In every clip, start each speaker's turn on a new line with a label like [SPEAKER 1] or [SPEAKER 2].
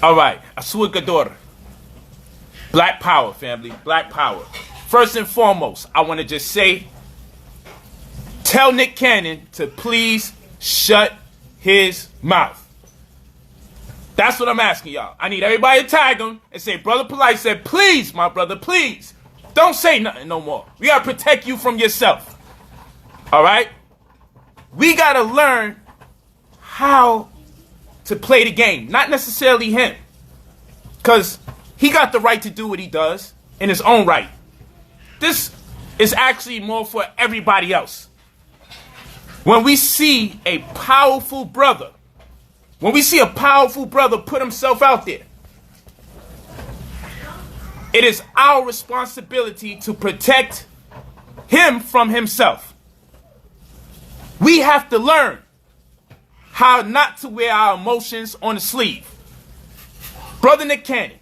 [SPEAKER 1] All right, Asuagadora. Black power, family. Black power. First and foremost, I want to just say, tell Nick Cannon to please shut his mouth. That's what I'm asking y'all. I need everybody to tag him and say, Brother Polight said, please, my brother, please. Don't say nothing no more. We got to protect you from yourself. All right? We got to learn how to play the game. Not necessarily him. Because he got the right to do what he does in his own right. This is actually more for everybody else. When we see a powerful brother, put himself out there, it is our responsibility to protect him from himself. We have to learn how not to wear our emotions on the sleeve. Brother Nick Cannon,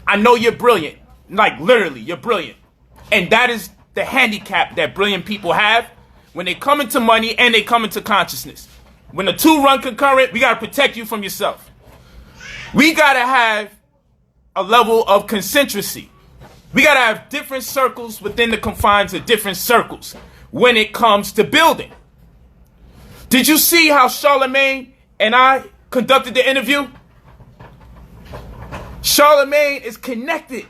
[SPEAKER 1] I know you're brilliant. Like, literally, you're brilliant. And that is the handicap that brilliant people have when they come into money and they come into consciousness. When the two run concurrent, we got to protect you from yourself. We got to have a level of concentracy. We got to have different circles within the confines of different circles when it comes to building. Did you see how Charlemagne and I conducted the interview? Charlemagne is connected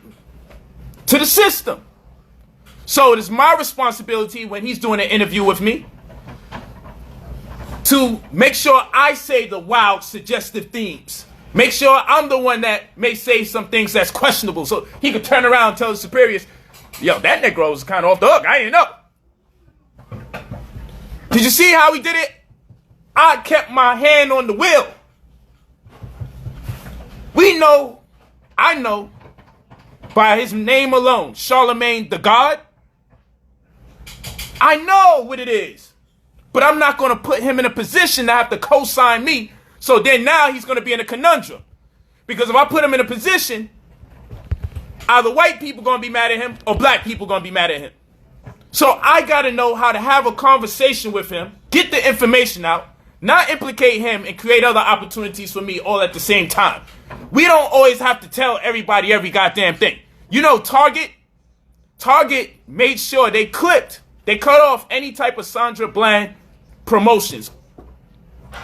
[SPEAKER 1] to the system. So it is my responsibility when he's doing an interview with me to make sure I say the wild, suggestive themes. Make sure I'm the one that may say some things that's questionable so he could turn around and tell his superiors, yo, that Negro was kind of off the hook. I didn't know. Did you see how he did it? I kept my hand on the wheel. I know by his name alone, Charlemagne the God. I know what it is. But I'm not going to put him in a position to have to co-sign me. So then now he's going to be in a conundrum. Because if I put him in a position, either white people going to be mad at him or black people going to be mad at him. So I got to know how to have a conversation with him, get the information out, not implicate him and create other opportunities for me all at the same time. We don't always have to tell everybody every goddamn thing. You know, Target made sure they cut off any type of Sandra Bland promotions.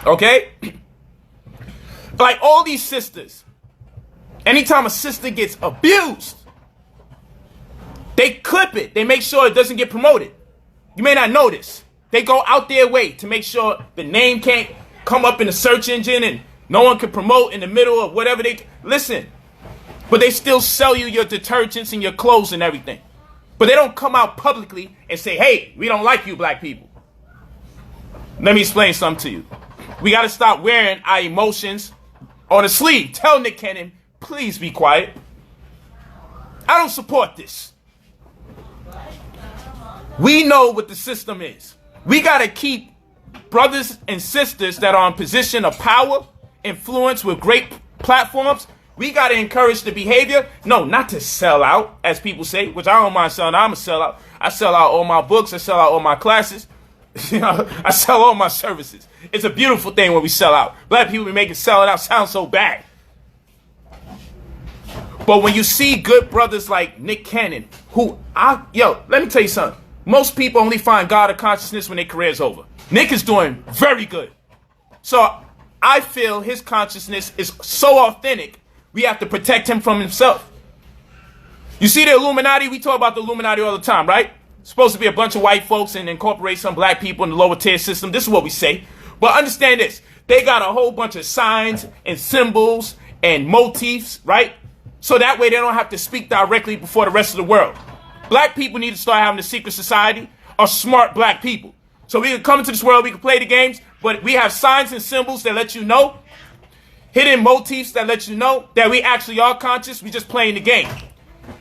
[SPEAKER 1] Okay? Like all these sisters, anytime a sister gets abused, they clip it. They make sure it doesn't get promoted. You may not know this. They go out their way to make sure the name can't come up in the search engine and no one can promote in the middle of whatever they... Listen, but they still sell you your detergents and your clothes and everything. But they don't come out publicly and say, hey, we don't like you black people. Let me explain something to you. We got to stop wearing our emotions on the sleeve. Tell Nick Cannon, please be quiet. I don't support this. We know what the system is. We got to keep brothers and sisters that are in position of power, influence with great platforms. We got to encourage the behavior. No, not to sell out, as people say, which I don't mind selling. I'm a sellout. I sell out all my books. I sell out all my classes. You know, I sell all my services. It's a beautiful thing when we sell out. Black people be making selling out sound so bad. But when you see good brothers like Nick Cannon, let me tell you something. Most people only find God or consciousness when their career's over. Nick is doing very good. So I feel his consciousness is so authentic, we have to protect him from himself. You see the Illuminati? We talk about the Illuminati all the time, right? It's supposed to be a bunch of white folks and incorporate some black people in the lower tier system. This is what we say. But understand this. They got a whole bunch of signs and symbols and motifs, right? So that way they don't have to speak directly before the rest of the world. Black people need to start having a secret society of smart black people. So we can come into this world, we can play the games, but we have signs and symbols that let you know, hidden motifs that let you know that we actually are conscious, we just playing the game.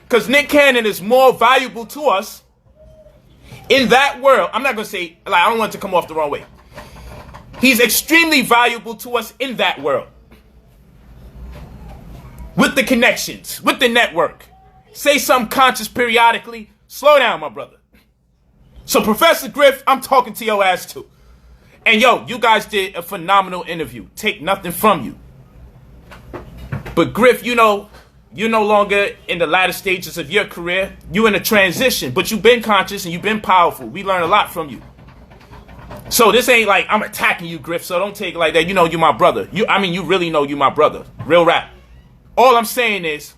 [SPEAKER 1] Because Nick Cannon is more valuable to us in that world. I'm not going to say, I don't want it to come off the wrong way. He's extremely valuable to us in that world. With the connections, with the network. Say something conscious periodically. Slow down, my brother. So Professor Griff, I'm talking to your ass too. And yo, you guys did a phenomenal interview. Take nothing from you. But Griff, you know, you're no longer in the latter stages of your career. You're in a transition, but you've been conscious and you've been powerful. We learned a lot from you. So this ain't like I'm attacking you, Griff, so don't take it like that. You know you're my brother. You really know you're my brother. Real rap. All I'm saying is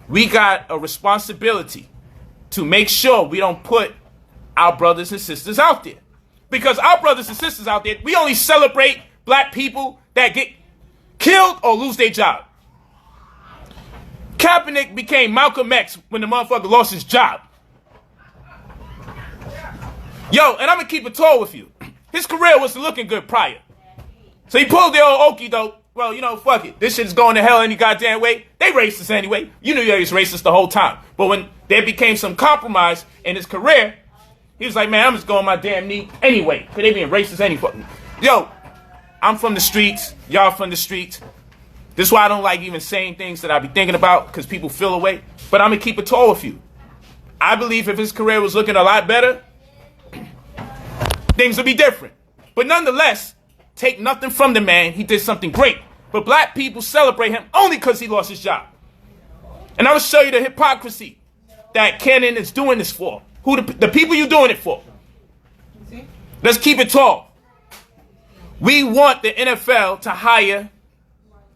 [SPEAKER 1] we got a responsibility to make sure we don't put our brothers and sisters out there. Because our brothers and sisters out there, we only celebrate black people that get killed or lose their job. Kaepernick became Malcolm X when the motherfucker lost his job. Yo, and I'm going to keep it tall with you. His career was looking good prior. So he pulled the old okey doke. Well, you know, fuck it. This shit's going to hell any goddamn way. They racist anyway. You knew he was racist the whole time. But when there became some compromise in his career, he was like, man, I'm just going my damn knee anyway. Because they being racist anyway. Yo, I'm from the streets. Y'all from the streets. This is why I don't like even saying things that I be thinking about because people feel away. But I'm going to keep it tall with you. I believe if his career was looking a lot better, things would be different. But nonetheless, take nothing from the man. He did something great. But black people celebrate him only because he lost his job. And I will show you the hypocrisy that Cannon is doing this for. Who the people you doing it for? Let's keep it tall. We want the NFL to hire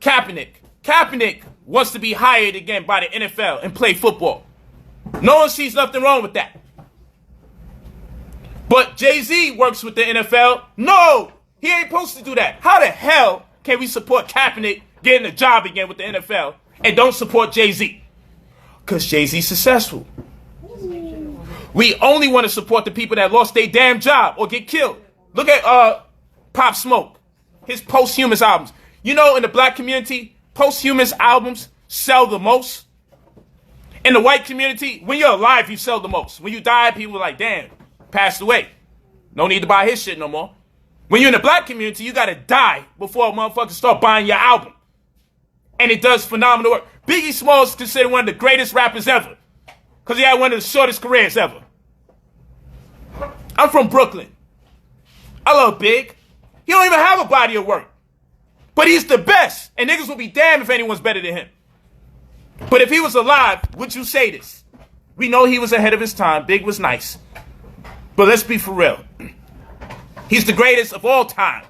[SPEAKER 1] Kaepernick. Kaepernick wants to be hired again by the NFL and play football. No one sees nothing wrong with that. But Jay-Z works with the NFL. No, he ain't supposed to do that. How the hell can we support Kaepernick getting a job again with the NFL and don't support Jay-Z? Because Jay-Z's successful. We only want to support the people that lost their damn job or get killed. Look at Pop Smoke, his posthumous albums. You know, in the black community, posthumous albums sell the most. In the white community, when you're alive, you sell the most. When you die, people are like, damn, passed away. No need to buy his shit no more. When you're in the black community, you got to die before a motherfucker start buying your album. And it does phenomenal work. Biggie Smalls is considered one of the greatest rappers ever. Because he had one of the shortest careers ever. I'm from Brooklyn. I love Big. He don't even have a body of work. But he's the best. And niggas will be damned if anyone's better than him. But if he was alive, would you say this? We know he was ahead of his time. Big was nice. But let's be for real. He's the greatest of all time.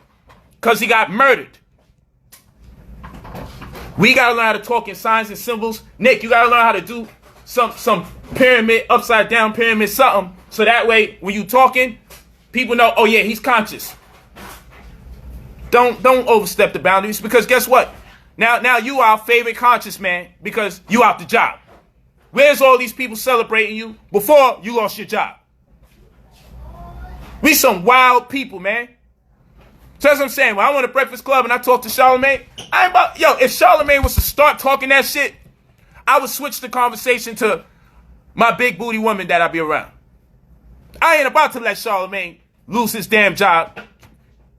[SPEAKER 1] Because he got murdered. We got to learn how to talk in signs and symbols. Nick, you got to learn how to do some pyramid, upside down pyramid something. So that way, when you talking, people know, oh yeah, he's conscious. Don't overstep the boundaries, because guess what? Now you are our favorite conscious man because you out the job. Where's all these people celebrating you before you lost your job? We some wild people, man. So that's what I'm saying. When I went to Breakfast Club and I talked to Charlamagne, if Charlamagne was to start talking that shit, I would switch the conversation to my big booty woman that I be around. I ain't about to let Charlamagne lose his damn job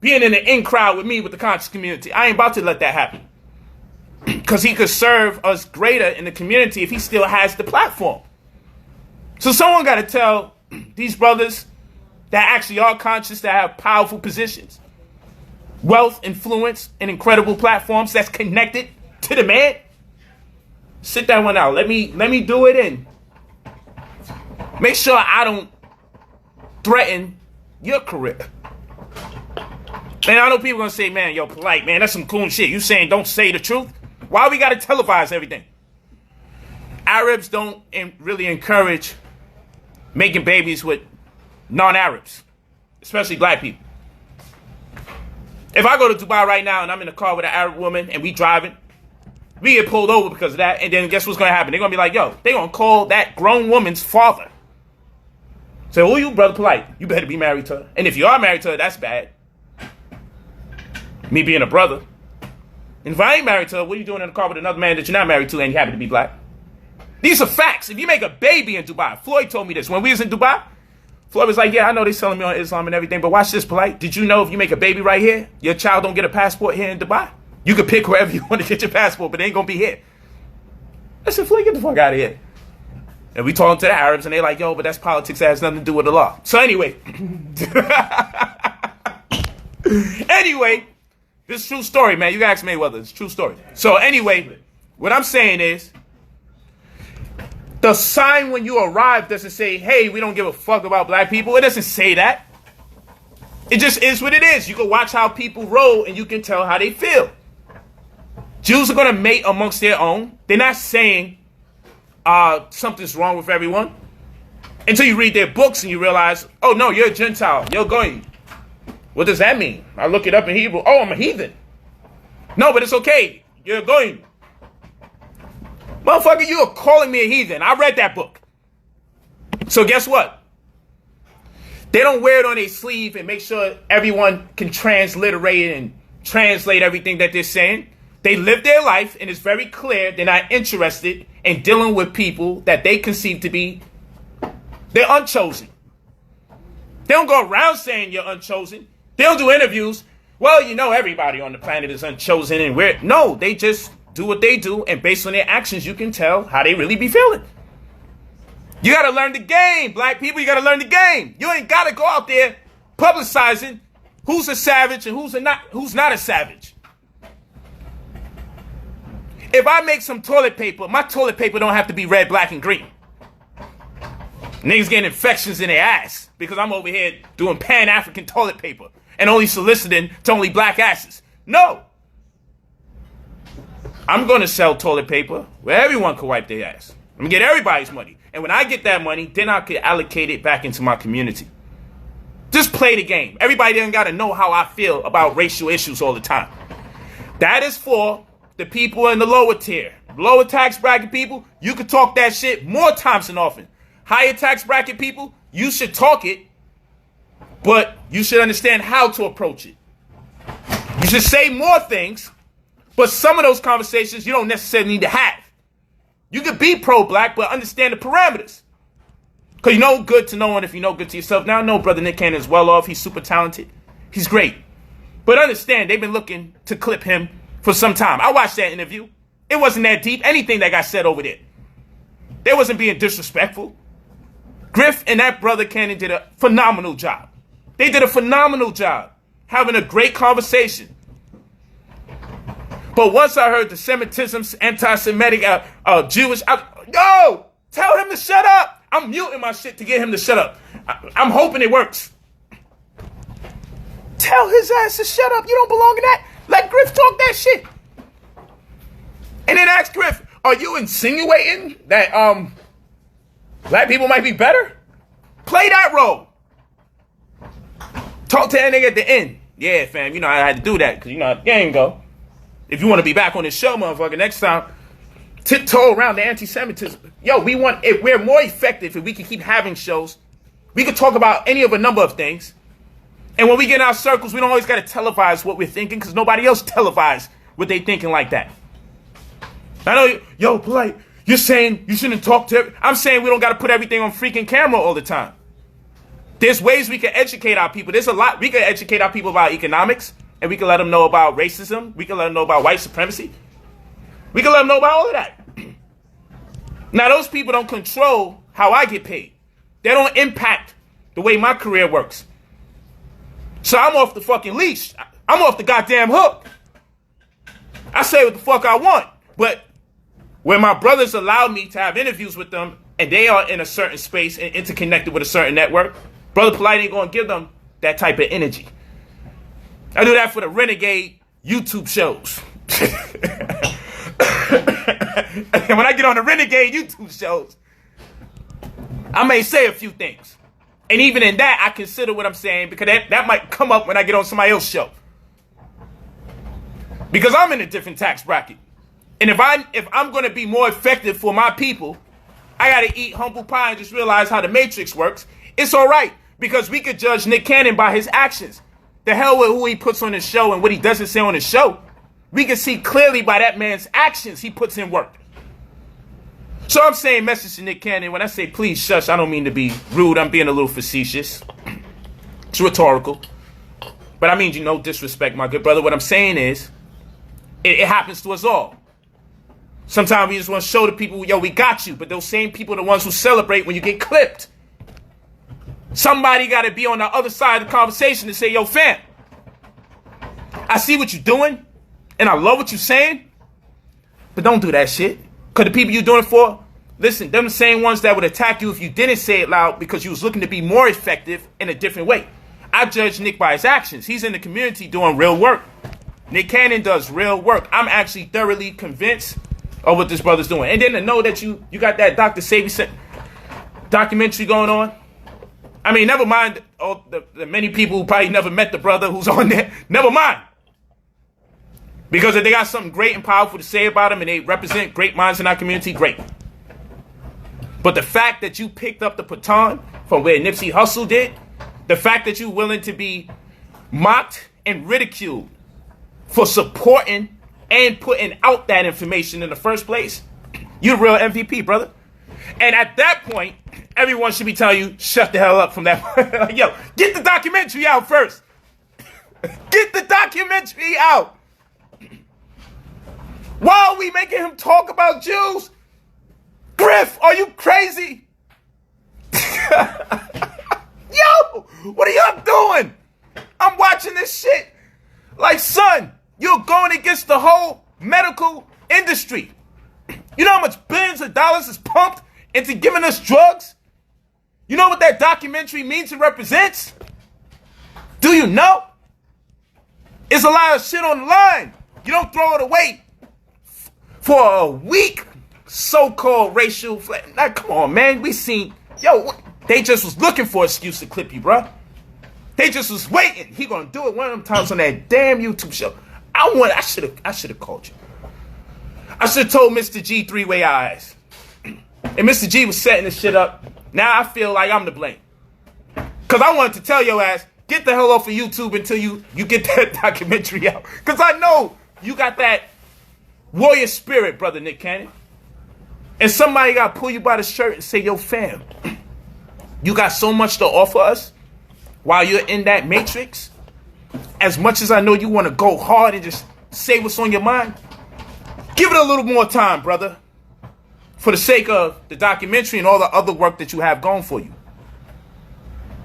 [SPEAKER 1] being in the in crowd with me with the conscious community. I ain't about to let that happen. Because he could serve us greater in the community if he still has the platform. So someone got to tell these brothers that actually are conscious, that have powerful positions, wealth, influence, and incredible platforms that's connected to the man. Sit that one out. Let me do it in. Make sure I don't threaten your career. And I know people gonna say, man, yo, Polight, man, that's some cool shit. You saying don't say the truth? Why we gotta televise everything? Arabs don't really encourage making babies with non-Arabs, especially black people. If I go to Dubai right now and I'm in a car with an Arab woman and we driving, we get pulled over because of that, and then guess what's gonna happen? They're gonna be like, yo, they gonna call that grown woman's father. Say, who you, brother Polight? You better be married to her. And if you are married to her, that's bad. Me being a brother. And if I ain't married to her, what are you doing in the car with another man that you're not married to and you happen to be black? These are facts. If you make a baby in Dubai, Floyd told me this. When we was in Dubai, Floyd was like, yeah, I know they selling me on Islam and everything, but watch this, Polight. Did you know if you make a baby right here, your child don't get a passport here in Dubai? You can pick wherever you want to get your passport, but it ain't going to be here. I said, Floyd, get the fuck out of here. And we talking to the Arabs, and they like, yo, but that's politics. That has nothing to do with the law. So anyway. Anyway, this is a true story, man. You can ask Mayweather. It's a true story. So anyway, What I'm saying is, the sign when you arrive doesn't say, hey, we don't give a fuck about black people. It doesn't say that. It just is what it is. You can watch how people roll and you can tell how they feel. Jews are going to mate amongst their own. They're not saying something's wrong with everyone until you read their books and you realize, oh no, you're a Gentile. You're going. What does that mean? I look it up in Hebrew. Oh, I'm a heathen. No, but it's okay. You're going. Motherfucker, you are calling me a heathen. I read that book. So guess what? They don't wear it on their sleeve and make sure everyone can transliterate and translate everything that they're saying. They live their life and it's very clear they're not interested in dealing with people that they conceive to be they're unchosen. They don't go around saying you're unchosen. They don't do interviews. Well, you know everybody on the planet is unchosen and weird. No, they just do what they do, and based on their actions, you can tell how they really be feeling. You got to learn the game, black people. You got to learn the game. You ain't got to go out there publicizing who's a savage and who's not a savage. If I make some toilet paper, my toilet paper don't have to be red, black, and green. Niggas getting infections in their ass because I'm over here doing Pan-African toilet paper and only soliciting to only black asses. No. I'm going to sell toilet paper where everyone can wipe their ass. I'm going to get everybody's money. And when I get that money, then I can allocate it back into my community. Just play the game. Everybody doesn't got to know how I feel about racial issues all the time. That is for the people in the lower tier. Lower tax bracket people, you can talk that shit more times than often. Higher tax bracket people, you should talk it, but you should understand how to approach it. You should say more things, but some of those conversations you don't necessarily need to have. You could be pro-black, but understand the parameters. Because you know good to no one if you know good to yourself. Now I know Brother Nick Cannon is well off. He's super talented. He's great. But understand, they've been looking to clip him for some time. I watched that interview. It wasn't that deep. Anything that got said over there. They wasn't being disrespectful. Griff and that Brother Cannon did a phenomenal job. They did a phenomenal job having a great conversation. But once I heard the Semitism, anti-Semitic, Jewish, yo, tell him to shut up. I'm muting my shit to get him to shut up. I'm hoping it works. Tell his ass to shut up. You don't belong in that. Let Griff talk that shit. And then ask Griff, are you insinuating that black people might be better? Play that role. Talk to that nigga at the end. Yeah, fam, you know I had to do that because you know how the game go. If you want to be back on this show, motherfucker, next time, tiptoe around the anti-Semitism. Yo, if we're more effective if we can keep having shows, we could talk about any of a number of things. And when we get in our circles, we don't always got to televise what we're thinking because nobody else televised what they thinking like that. I know, yo, Polight, you're saying you shouldn't talk to I'm saying we don't got to put everything on freaking camera all the time. There's ways we can educate our people. There's a lot. We can educate our people about economics, and we can let them know about racism. We can let them know about white supremacy. We can let them know about all of that. Now, those people don't control how I get paid. They don't impact the way my career works. So I'm off the fucking leash. I'm off the goddamn hook. I say what the fuck I want. But when my brothers allow me to have interviews with them and they are in a certain space and interconnected with a certain network, Brother Polight ain't going to give them that type of energy. I do that for the renegade YouTube shows. And when I get on the renegade YouTube shows, I may say a few things. And even in that, I consider what I'm saying because that might come up when I get on somebody else's show. Because I'm in a different tax bracket. And if I'm going to be more effective for my people, I got to eat humble pie and just realize how the matrix works. It's all right because we could judge Nick Cannon by his actions. The hell with who he puts on his show and what he doesn't say on his show. We can see clearly by that man's actions he puts in work. So I'm saying message to Nick Cannon. When I say please shush, I don't mean to be rude. I'm being a little facetious. It's rhetorical. But I mean, you know, disrespect, my good brother. What I'm saying is, it happens to us all. Sometimes we just want to show the people, yo, we got you. But those same people are the ones who celebrate when you get clipped. Somebody got to be on the other side of the conversation to say, yo, fam, I see what you're doing, and I love what you're saying, But don't do that shit. Because the people you're doing it for, listen, them the same ones that would attack you if you didn't say it loud because you was looking to be more effective in a different way. I judge Nick by his actions. He's in the community doing real work. Nick Cannon does real work. I'm actually thoroughly convinced of what this brother's doing. And then to know that you got that Dr. Sabi documentary going on. I mean, never mind all the many people who probably never met the brother who's on there. Never mind. Because if they got something great and powerful to say about him and they represent great minds in our community, great. But the fact that you picked up the baton from where Nipsey Hussle did, the fact that you're willing to be mocked and ridiculed for supporting and putting out that information in the first place, you're the real MVP, brother. And at that point, everyone should be telling you, shut the hell up from that. Yo, get the documentary out first. Get the documentary out. Why are we making him talk about Jews? Griff, are you crazy? Yo, what are y'all doing? I'm watching this shit. Like, son, you're going against the whole medical industry. You know how much billions of dollars is pumped into giving us drugs? You know what that documentary means and represents? Do you know? It's a lot of shit on the line. You don't throw it away for a weak so-called racial flag. Now, come on, man. We seen, they just was looking for an excuse to clip you, bro. They just was waiting. He gonna do it one of them times on that damn YouTube show. I should have called you. I should have told Mr. G three-way eyes. And Mr. G was setting this shit up. Now I feel like I'm to blame. Because I wanted to tell your ass, get the hell off of YouTube until you get that documentary out. Because I know you got that warrior spirit, brother Nick Cannon. And somebody got to pull you by the shirt and say, yo, fam, you got so much to offer us while you're in that matrix. As much as I know you want to go hard and just say what's on your mind, give it a little more time, brother. For the sake of the documentary and all the other work that you have going for you.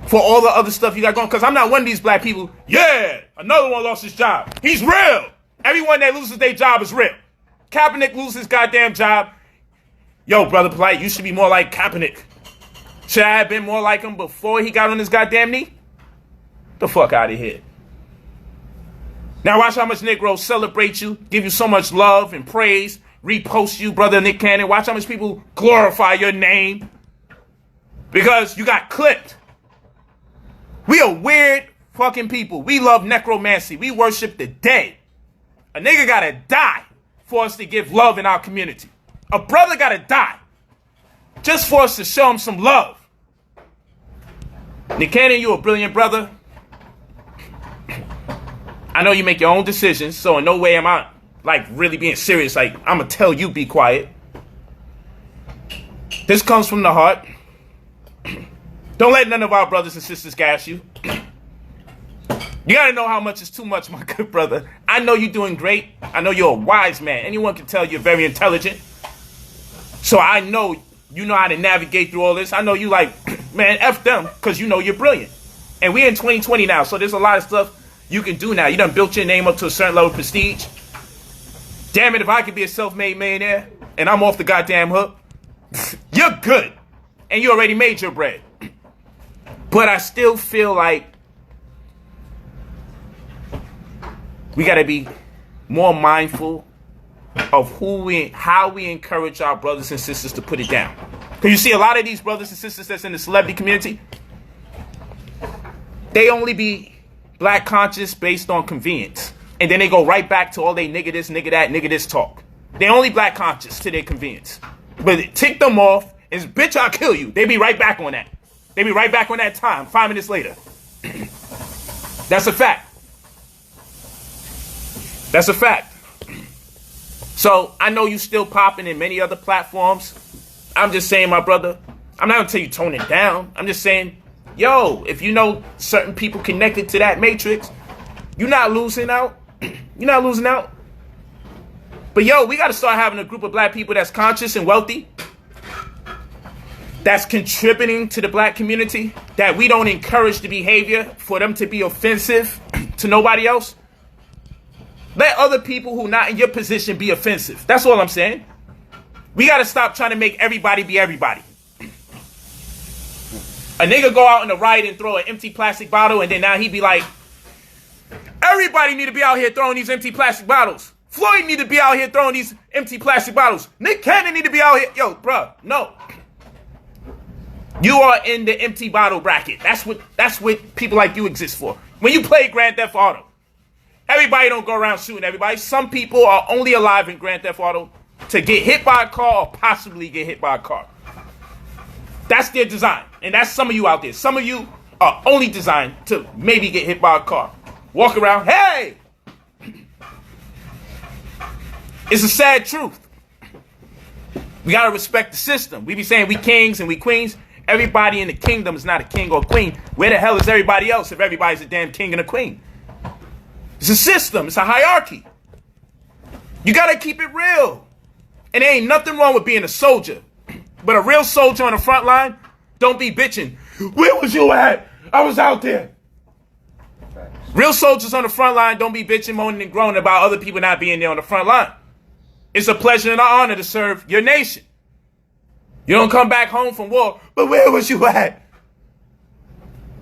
[SPEAKER 1] For all the other stuff you got going. Because I'm not one of these black people, another one lost his job. He's real. Everyone that loses their job is real. Kaepernick loses his goddamn job. Yo, brother Polight, you should be more like Kaepernick. Should I have been more like him before he got on his goddamn knee? The fuck out of here. Now watch how much Negroes celebrate you, give you so much love and praise, repost you, brother Nick Cannon. Watch how much people glorify your name. Because you got clipped. We are weird fucking people. We love necromancy. We worship the dead. A nigga gotta die for us to give love in our community. A brother gotta die just for us to show him some love. Nick Cannon, you a brilliant brother. I know you make your own decisions, so in no way am I like really being serious. Like, I'm gonna tell you be quiet. This comes from the heart. Don't let none of our brothers and sisters gas you. You gotta know how much is too much, my good brother. I know you're doing great. I know you're a wise man. Anyone can tell you're very intelligent. So I know you know how to navigate through all this. I know you like, man, F them, because you know you're brilliant. And we're in 2020 now, so there's a lot of stuff you can do now. You done built your name up to a certain level of prestige. Damn it, if I could be a self-made millionaire and I'm off the goddamn hook, you're good. And you already made your bread. But I still feel like we got to be more mindful of how we encourage our brothers and sisters to put it down. Because you see a lot of these brothers and sisters that's in the celebrity community, they only be black conscious based on convenience. And then they go right back to all they nigga this, nigga that, nigga this talk. They only black conscious to their convenience. But it tick them off, and bitch, I'll kill you. They be right back on that. They be right back on that time, 5 minutes later. That's a fact. That's a fact. So, I know you still popping in many other platforms. I'm just saying, my brother, I'm not going to tell you tone it down. I'm just saying, yo, if you know certain people connected to that matrix, you're not losing out. You're not losing out. But yo, we got to start having a group of black people that's conscious and wealthy, that's contributing to the black community, that we don't encourage the behavior for them to be offensive to nobody else. Let other people who not in your position be offensive. That's all I'm saying. We got to stop trying to make everybody be everybody. A nigga go out in the riot and throw an empty plastic bottle, and then now he be like, everybody need to be out here throwing these empty plastic bottles. Floyd need to be out here throwing these empty plastic bottles. Nick Cannon need to be out here. Yo, bruh, no. You are in the empty bottle bracket. That's what people like you exist for. When you play Grand Theft Auto, everybody don't go around shooting everybody. Some people are only alive in Grand Theft Auto to get hit by a car or possibly get hit by a car. That's their design. And that's some of you out there. Some of you are only designed to maybe get hit by a car. Walk around, hey! It's a sad truth. We gotta respect the system. We be saying we kings and we queens. Everybody in the kingdom is not a king or a queen. Where the hell is everybody else if everybody's a damn king and a queen? It's a system. It's a hierarchy. You gotta keep it real. And there ain't nothing wrong with being a soldier. But a real soldier on the front line, don't be bitching. Where was you at? I was out there. Real soldiers on the front line don't be bitching, moaning, and groaning about other people not being there on the front line. It's a pleasure and an honor to serve your nation. You don't come back home from war, but where was you at?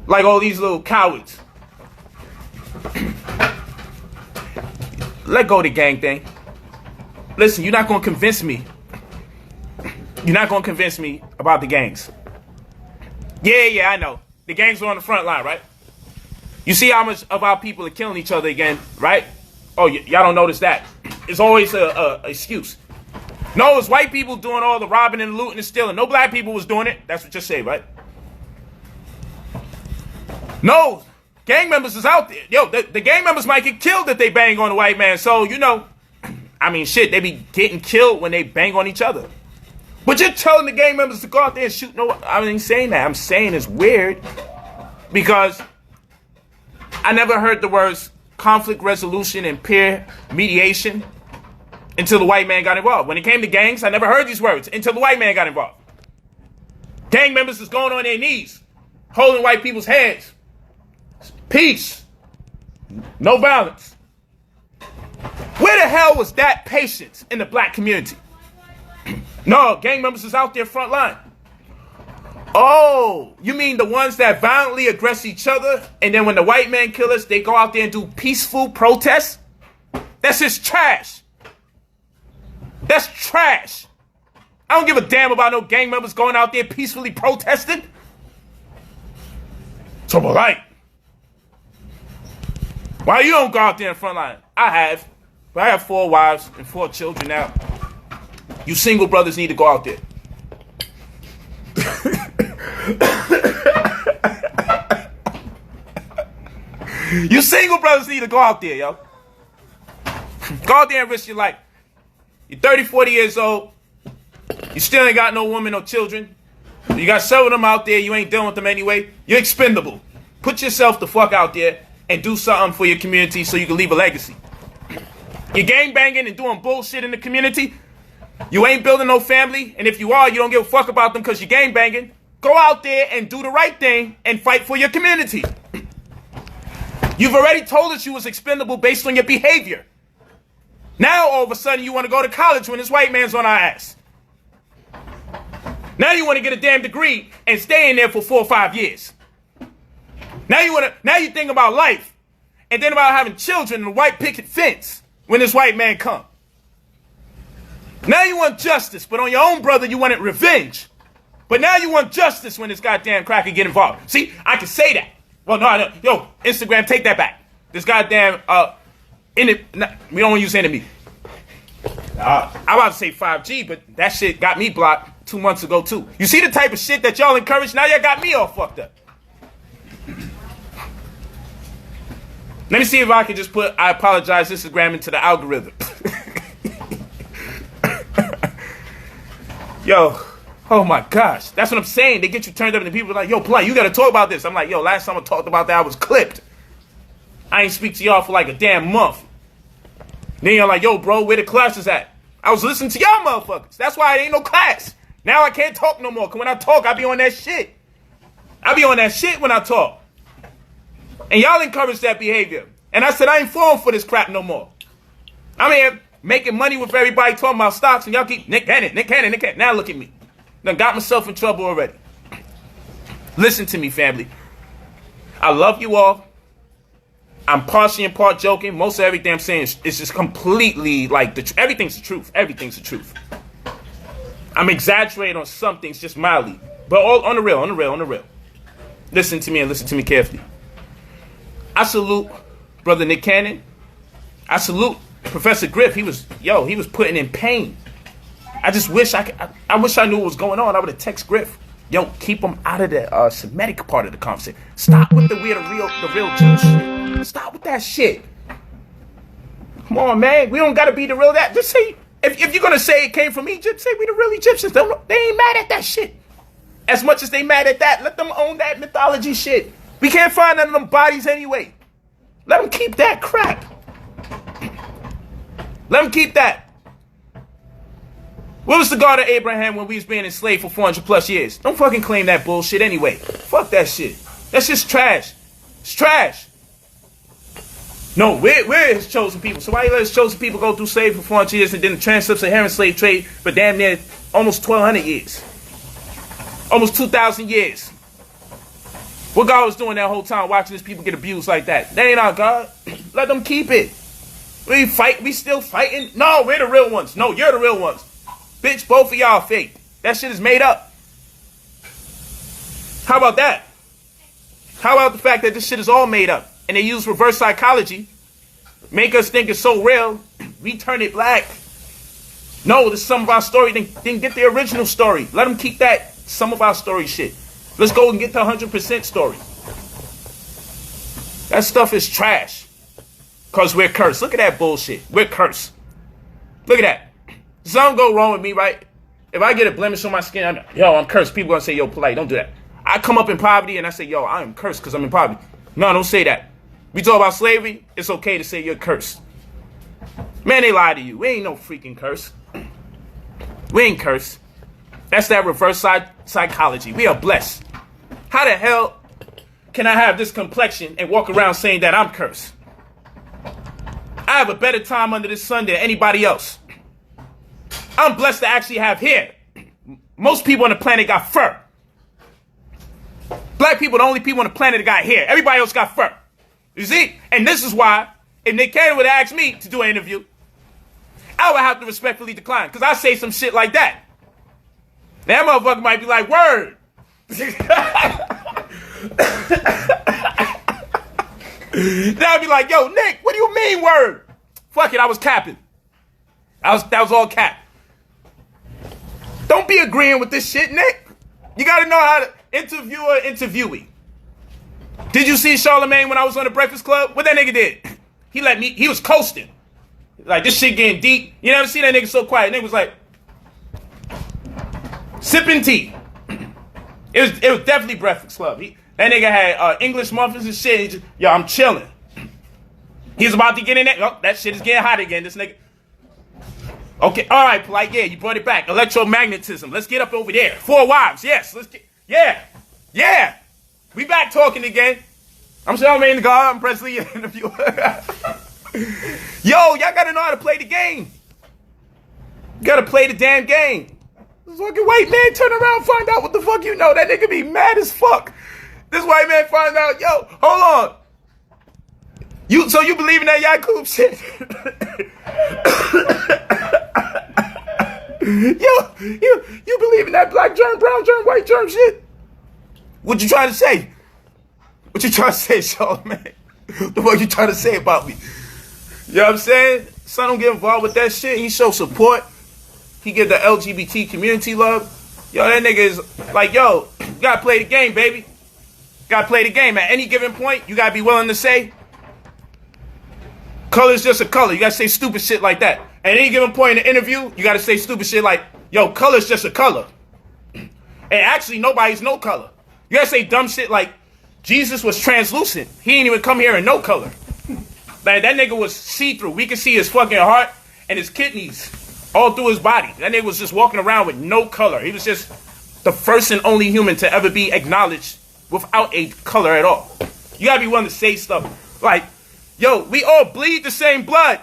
[SPEAKER 1] Like all these little cowards. Let go of the gang thing. Listen, you're not going to convince me. You're not going to convince me about the gangs. Yeah, I know. The gangs are on the front line, right? You see how much of our people are killing each other again, right? Oh, y'all don't notice that. It's always a excuse. No, it's white people doing all the robbing and looting and stealing. No black people was doing it. That's what you say, right? No, gang members is out there. Yo, the gang members might get killed if they bang on a white man. So, you know, I mean, shit, they be getting killed when they bang on each other. But you're telling the gang members to go out there and shoot. No, I ain't saying that. I'm saying it's weird because I never heard the words conflict resolution and peer mediation until the white man got involved. When it came to gangs, I never heard these words until the white man got involved. Gang members is going on their knees, holding white people's hands. Peace. No violence. Where the hell was that patience in the black community? No, gang members is out there front line. Oh, you mean the ones that violently aggress each other, and then when the white man kill us, they go out there and do peaceful protests? That's just trash. That's trash. I don't give a damn about no gang members going out there peacefully protesting. So Polight, why you don't go out there in front line? I have. But I have 4 wives and 4 children now. You single brothers need to go out there. You single brothers need to go out there, yo. Go out there and risk your life. You're 30, 40 years old. You still ain't got no woman, no children. You got several of them out there. You ain't dealing with them anyway. You're expendable. Put yourself the fuck out there and do something for your community so you can leave a legacy. You're gangbanging and doing bullshit in the community. You ain't building no family. And if you are, you don't give a fuck about them because you're gangbanging. Go out there and do the right thing and fight for your community. You've already told us you was expendable based on your behavior. Now, all of a sudden, you want to go to college when this white man's on our ass. Now you want to get a damn degree and stay in there for 4 or 5 years. Now you think about life and then about having children in a white picket fence when this white man come. Now you want justice, but on your own brother, you wanted revenge. But now you want justice when this goddamn cracker get involved. See, I can say that. Well, no, I don't. Yo, Instagram, take that back. This goddamn, we don't want to use enemy. I'm about to say 5G, but that shit got me blocked 2 months ago, too. You see the type of shit that y'all encourage? Now y'all got me all fucked up. Let me see if I can just put I apologize Instagram into the algorithm. Yo, oh my gosh. That's what I'm saying. They get you turned up and the people are like, yo, Polight, you got to talk about this. I'm like, yo, last time I talked about that, I was clipped. I ain't speak to y'all for like a damn month. Then you're like, yo, bro, where the class is at? I was listening to y'all motherfuckers. That's why it ain't no class. Now I can't talk no more. Because when I talk, I be on that shit. I be on that shit when I talk. And y'all encourage that behavior. And I said, I ain't falling for this crap no more. I'm here making money with everybody talking about stocks, and y'all keep Nick Cannon. Now look at me. Done got myself in trouble already. Listen to me, family. I love you all. I'm partially and part joking. Most of everything I'm saying is just completely like everything's the truth. Everything's the truth. I'm exaggerating on some things just mildly, but all on the real. Listen to me and listen to me carefully. I salute Brother Nick Cannon. I salute Professor Griff. He was putting in pain. I just wish I wish I knew what was going on. I would have texted Griff. Yo, keep him out of the Semitic part of the conversation. Stop with the real Jewish shit. Stop with that shit. Come on, man. We don't gotta be the real that. Just say if you're gonna say it came from Egypt, say we the real Egyptians. They ain't mad at that shit. As much as they mad at that, let them own that mythology shit. We can't find none of them bodies anyway. Let them keep that crap. Let them keep that. What was the God of Abraham when we was being enslaved for 400 plus years? Don't fucking claim that bullshit anyway. Fuck that shit. That's just trash. It's trash. No, we're his chosen people. So why you let his chosen people go through slavery for 400 years and then the trans-Saharan slave trade for damn near almost 1,200 years? Almost 2,000 years. What God was doing that whole time watching his people get abused like that? That ain't our God. Let them keep it. We still fighting? No, we're the real ones. No, you're the real ones. Bitch, both of y'all fake. That shit is made up. How about that? How about the fact that this shit is all made up? And they use reverse psychology. Make us think it's so real. We turn it black. No, this is some of our story. Then get the original story. Let them keep that some of our story shit. Let's go and get the 100% story. That stuff is trash. Because we're cursed. Look at that bullshit. We're cursed. Look at that. Something go wrong with me, right? If I get a blemish on my skin, I'm cursed. People gonna say, yo, Polight, don't do that. I come up in poverty and I say, yo, I am cursed because I'm in poverty. No, don't say that. We talk about slavery, it's okay to say you're cursed. Man, they lie to you. We ain't no freaking curse. We ain't cursed. That's that reverse psychology. We are blessed. How the hell can I have this complexion and walk around saying that I'm cursed? I have a better time under this sun than anybody else. I'm blessed to actually have hair. Most people on the planet got fur. Black people are the only people on the planet that got hair. Everybody else got fur. You see? And this is why, if Nick Cannon would ask me to do an interview, I would have to respectfully decline. Because I say some shit like that. That motherfucker might be like, word. Then I'd be like, yo, Nick, what do you mean, word? Fuck it, I was capping. That was all cap. Don't be agreeing with this shit, Nick. You gotta know how to interview an interviewee. Did you see Charlamagne when I was on the Breakfast Club? What that nigga did? He was coasting. Like, this shit getting deep. You never see that nigga so quiet. Nigga was like, sipping tea. It was definitely Breakfast Club. That nigga had English muffins and shit. Yo, I'm chilling. He's about to get in there. Oh, that shit is getting hot again, this nigga. Okay, all right, Polight, yeah, you brought it back. Electromagnetism. Let's get up over there. 4 wives, yes. Let's get, yeah. We back talking again. I'm Charlamagne the God. I'm Presley, interviewer. Yo, y'all gotta know how to play the game. You gotta play the damn game. This fucking white man turn around, find out what the fuck you know. That nigga be mad as fuck. This white man find out, yo, hold on. So you believe in that Yakub shit? Yo, you believe in that black germ, brown germ, white germ shit? What you trying to say? What you trying to say, Charlamagne? The fuck you trying to say about me? You know what I'm saying? Son don't get involved with that shit. He show support. He give the LGBT community love. Yo, that nigga is like, yo, you gotta play the game, baby. You gotta play the game. At any given point, you gotta be willing to say, color's just a color. You gotta say stupid shit like that. At any given point in the interview, you gotta say stupid shit like, yo, color's just a color. And actually, nobody's no color. You gotta say dumb shit like, Jesus was translucent. He ain't even come here in no color. Like, that nigga was see-through. We can see his fucking heart and his kidneys all through his body. That nigga was just walking around with no color. He was just the first and only human to ever be acknowledged without a color at all. You gotta be willing to say stuff like, yo, we all bleed the same blood.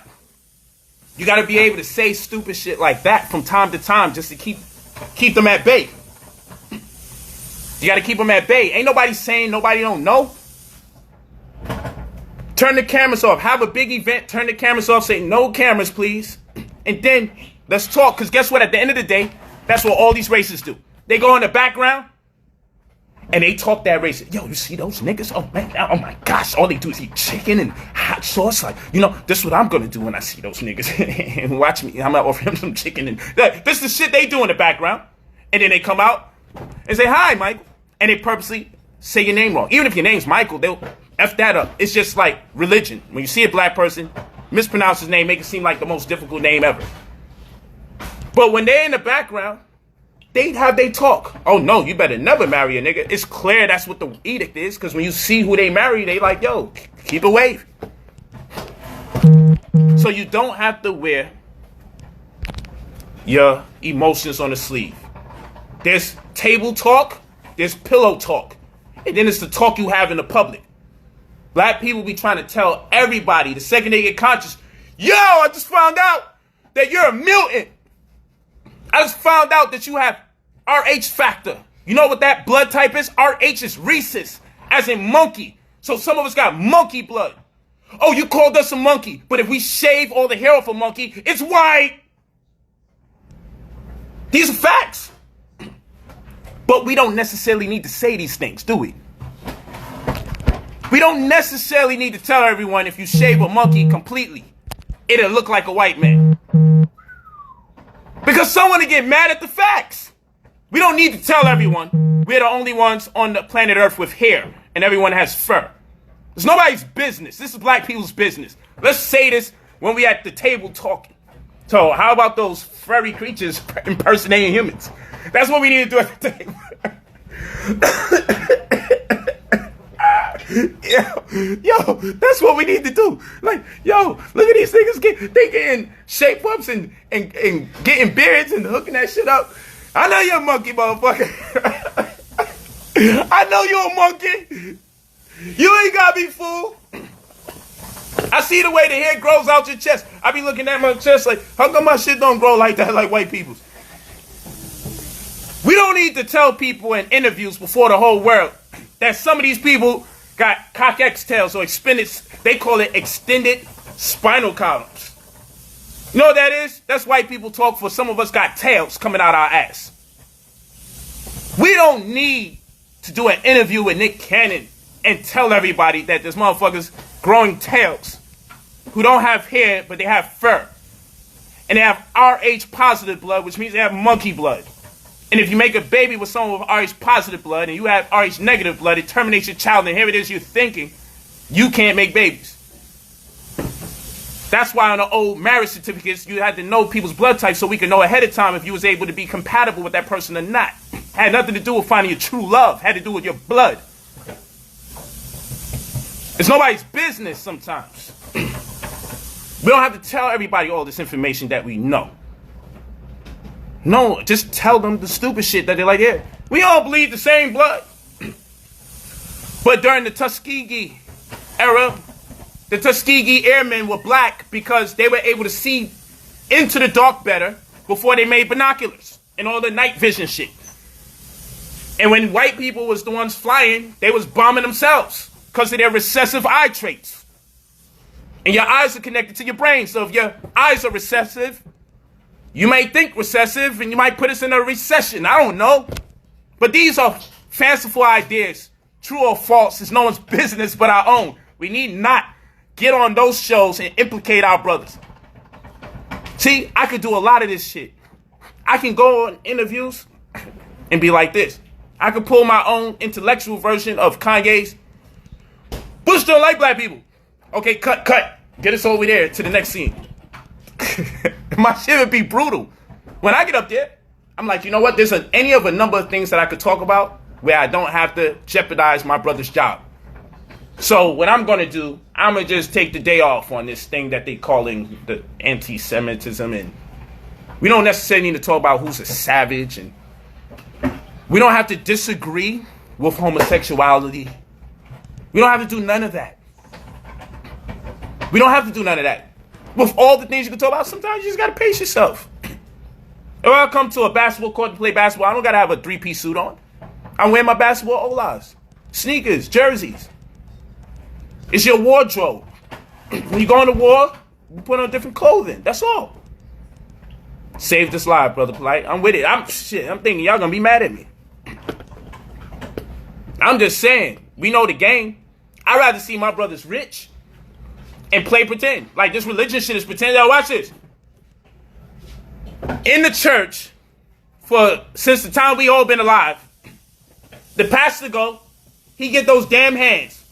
[SPEAKER 1] You got to be able to say stupid shit like that from time to time just to keep them at bay. You got to keep them at bay. Ain't nobody saying nobody don't know. Turn the cameras off. Have a big event. Turn the cameras off. Say no cameras, please. And then let's talk. Because guess what? At the end of the day, that's what all these racists do. They go in the background and they talk that racist. Yo, you see those niggas? Oh, man. Oh, my gosh. All they do is eat chicken and hot sauce. Like, you know, this is what I'm going to do when I see those niggas. And watch me. I'm going to offer him some chicken. And this is the shit they do in the background. And then they come out and say, hi, Michael. And they purposely say your name wrong. Even if your name's Michael, they'll F that up. It's just like religion. When you see a black person, mispronounce his name, make it seem like the most difficult name ever. But when they're in the background, they have they talk. Oh, no, you better never marry a nigga. It's clear that's what the edict is, because when you see who they marry, they like, yo, keep it wavy. So you don't have to wear your emotions on the sleeve. There's table talk, there's pillow talk, and then it's the talk you have in the public. Black people be trying to tell everybody the second they get conscious, yo, I just found out that you're a mutant. I just found out that you have RH factor. You know what that blood type is? RH is rhesus, as in monkey. So some of us got monkey blood. Oh, you called us a monkey, but if we shave all the hair off a monkey, it's white. These are facts. But we don't necessarily need to say these things, do we? We don't necessarily need to tell everyone if you shave a monkey completely, it'll look like a white man. Because someone will get mad at the facts. We don't need to tell everyone we're the only ones on the planet Earth with hair and everyone has fur. It's nobody's business. This is black people's business. Let's say this when we at the table talking. So how about those furry creatures impersonating humans? That's what we need to do at the table. Yo, that's what we need to do. Like, yo, look at these niggas they getting shape ups and getting beards and hooking that shit up. I know you're a monkey, motherfucker. I know you're a monkey. You ain't gotta be fooled. I see the way the hair grows out your chest. I be looking at my chest like, how come my shit don't grow like that like white people's? We don't need to tell people in interviews before the whole world that some of these people got cock X-tails or they call it extended spinal columns. You know what that is? That's white people talk for some of us got tails coming out our ass. We don't need to do an interview with Nick Cannon and tell everybody that there's motherfuckers growing tails who don't have hair, but they have fur. And they have RH positive blood, which means they have monkey blood. And if you make a baby with someone with RH positive blood and you have RH negative blood, it terminates your child, and here it is you're thinking you can't make babies. That's why on the old marriage certificates, you had to know people's blood types so we could know ahead of time if you was able to be compatible with that person or not. Had nothing to do with finding your true love. Had to do with your blood. It's nobody's business sometimes. We don't have to tell everybody all this information that we know. No, just tell them the stupid shit that they're like, yeah, we all bleed the same blood. But during the Tuskegee era, the Tuskegee Airmen were black because they were able to see into the dark better before they made binoculars and all the night vision shit. And when white people was the ones flying, they was bombing themselves because of their recessive eye traits. And your eyes are connected to your brain. So if your eyes are recessive, you might think recessive and you might put us in a recession. I don't know. But these are fanciful ideas. True or false is no one's business but our own. We need not get on those shows and implicate our brothers. See, I could do a lot of this shit. I can go on interviews and be like this. I could pull my own intellectual version of Kanye's Bush don't like black people. Okay, cut. Get us over there to the next scene. My shit would be brutal. When I get up there, I'm like, you know what? There's any of a number of things that I could talk about where I don't have to jeopardize my brother's job. So what I'm going to do, I'm going to just take the day off on this thing that they calling the anti-Semitism. And we don't necessarily need to talk about who's a savage. And we don't have to disagree with homosexuality. We don't have to do none of that. We don't have to do none of that. with all the things you can talk about, sometimes you just gotta pace yourself. If I come to a basketball court to play basketball, I don't gotta have a 3-piece suit on. I'm wearing my basketball Olas, sneakers, jerseys. It's your wardrobe. When you go on the war, you put on different clothing. That's all. Save this live, Brother Polight. I'm with it. I'm thinking y'all gonna be mad at me. I'm just saying, we know the game. I'd rather see my brothers rich and play pretend. Like, this religion shit is pretend. Yo, watch this. In the church, since the time we all been alive, the pastor go, he get those damn hands.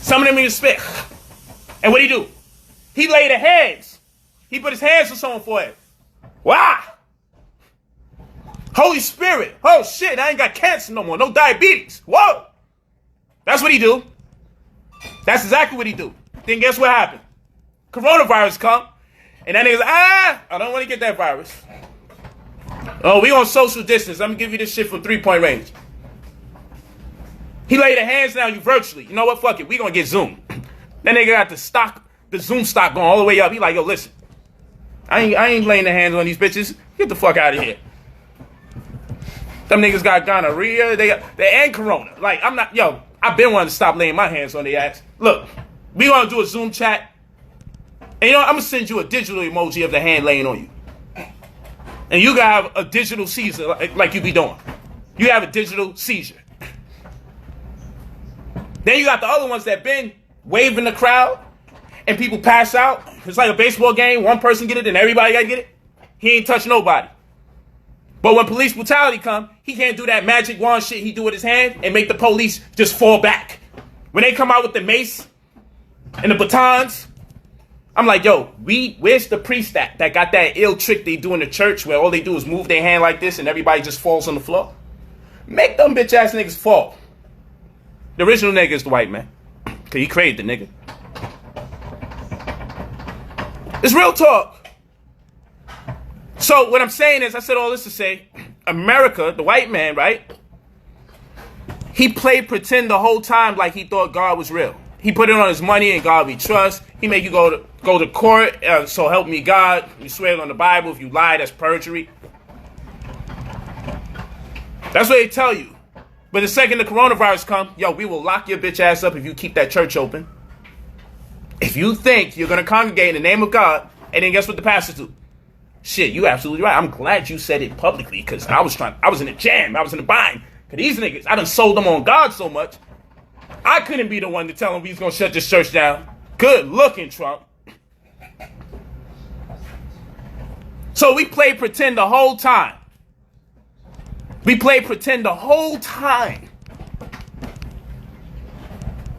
[SPEAKER 1] Some of them even spit. And what he do? He lay the hands. He put his hands on someone's forehead. Wow. Holy Spirit. Oh shit, I ain't got cancer no more. No diabetes. Whoa. That's what he do. That's exactly what he do. Then guess what happened? Coronavirus come. And that nigga's I don't want to get that virus. Oh, we on social distance. I'm going to give you this shit from 3-point range. He laid the hands down you virtually. You know what? Fuck it. We going to get Zoom. That nigga got the Zoom stock going all the way up. He like, yo, listen. I ain't laying the hands on these bitches. Get the fuck out of here. Them niggas got gonorrhea. They and corona. Like, I've been wanting to stop laying my hands on their ass. Look, we going to do a Zoom chat. And you know, I'm going to send you a digital emoji of the hand laying on you. And you got to have a digital seizure like you be doing. You have a digital seizure. Then you got the other ones that been waving the crowd and people pass out. It's like a baseball game. One person get it and everybody got to get it. He ain't touch nobody. But when police brutality come, he can't do that magic wand shit he do with his hand and make the police just fall back. When they come out with the mace and the batons, I'm like, yo, where's the priest that got that ill trick they do in the church where all they do is move their hand like this and everybody just falls on the floor? Make them bitch ass niggas fall. The original nigga is the white man. Cause he created the nigga. It's real talk. So what I'm saying is, I said all this to say, America, the white man, right? He played pretend the whole time like he thought God was real. He put it on his money and God we trust. He make you go to court, so help me God. You swear it on the Bible. If you lie, that's perjury. That's what they tell you. But the second the coronavirus come, yo, we will lock your bitch ass up if you keep that church open. If you think you're going to congregate in the name of God, and then guess what the pastors do? Shit, you absolutely right. I'm glad you said it publicly because I was in a jam. I was in a bind. Because these niggas, I done sold them on God so much. I couldn't be the one to tell him we was going to shut this church down. Good looking, Trump. So we played pretend the whole time. We played pretend the whole time.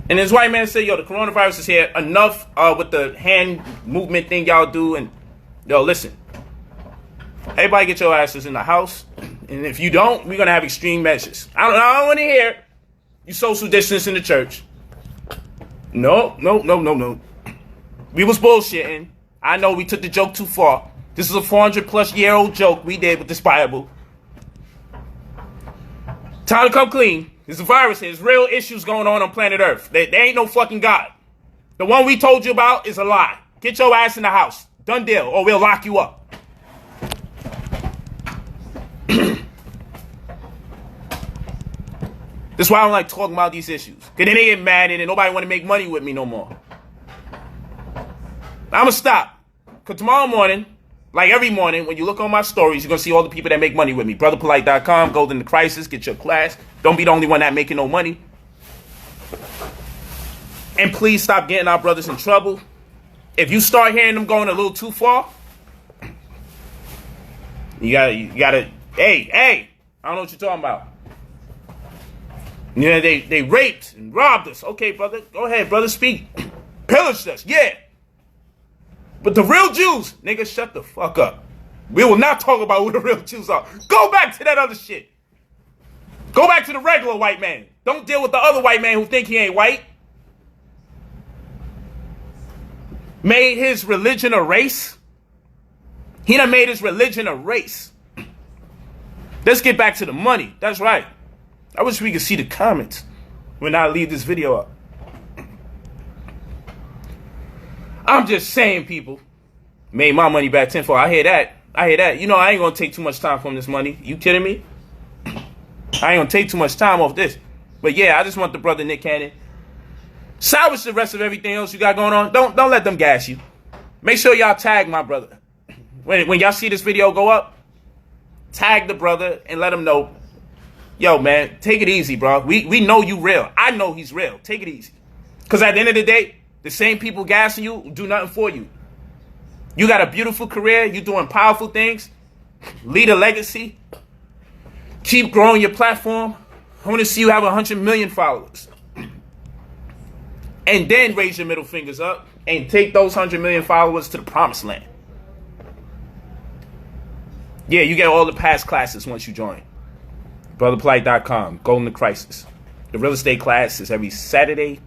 [SPEAKER 1] And this white man said, yo, the coronavirus is here. Enough with the hand movement thing y'all do. And, yo, listen. Everybody get your asses in the house. And if you don't, we're going to have extreme measures. I don't want to hear you social distance in the church. No. We was bullshitting. I know we took the joke too far. This is a 400-plus-year-old joke we did with this Bible. Time to come clean. There's a virus here. There's real issues going on planet Earth. There ain't no fucking God. The one we told you about is a lie. Get your ass in the house. Done deal, or we'll lock you up. That's why I don't like talking about these issues. Because then they get mad and nobody want to make money with me no more. I'm going to stop. Because tomorrow morning, like every morning, when you look on my stories, you're going to see all the people that make money with me. BrotherPolight.com, Golden the Crisis, get your class. Don't be the only one that making no money. And please stop getting our brothers in trouble. If you start hearing them going a little too far, you gotta, hey, I don't know what you're talking about. You know, they raped and robbed us. Okay, brother, go ahead, brother, speak. Pillaged us, yeah. But the real Jews, nigga, shut the fuck up. We will not talk about who the real Jews are. Go back to that other shit. Go back to the regular white man. Don't deal with the other white man who think he ain't white. Made his religion a race. He done made his religion a race. Let's get back to the money. That's right. I wish we could see the comments when I leave this video up. I'm just saying, people. Made my money back tenfold. I hear that. You know, I ain't gonna take too much time from this money. You kidding me? I ain't gonna take too much time off this. But yeah, I just want the brother Nick Cannon. Salvage the rest of everything else you got going on. Don't let them gas you. Make sure y'all tag my brother. When y'all see this video go up, tag the brother and let him know, yo, man, take it easy, bro. We know you real. I know he's real. Take it easy. Because at the end of the day, the same people gassing you do nothing for you. You got a beautiful career. You doing powerful things. Lead a legacy. Keep growing your platform. I want to see you have 100 million followers. And then raise your middle fingers up and take those 100 million followers to the promised land. Yeah, you get all the past classes once you join. BrotherPolight.com, Golden to Crisis. The real estate class is every Saturday.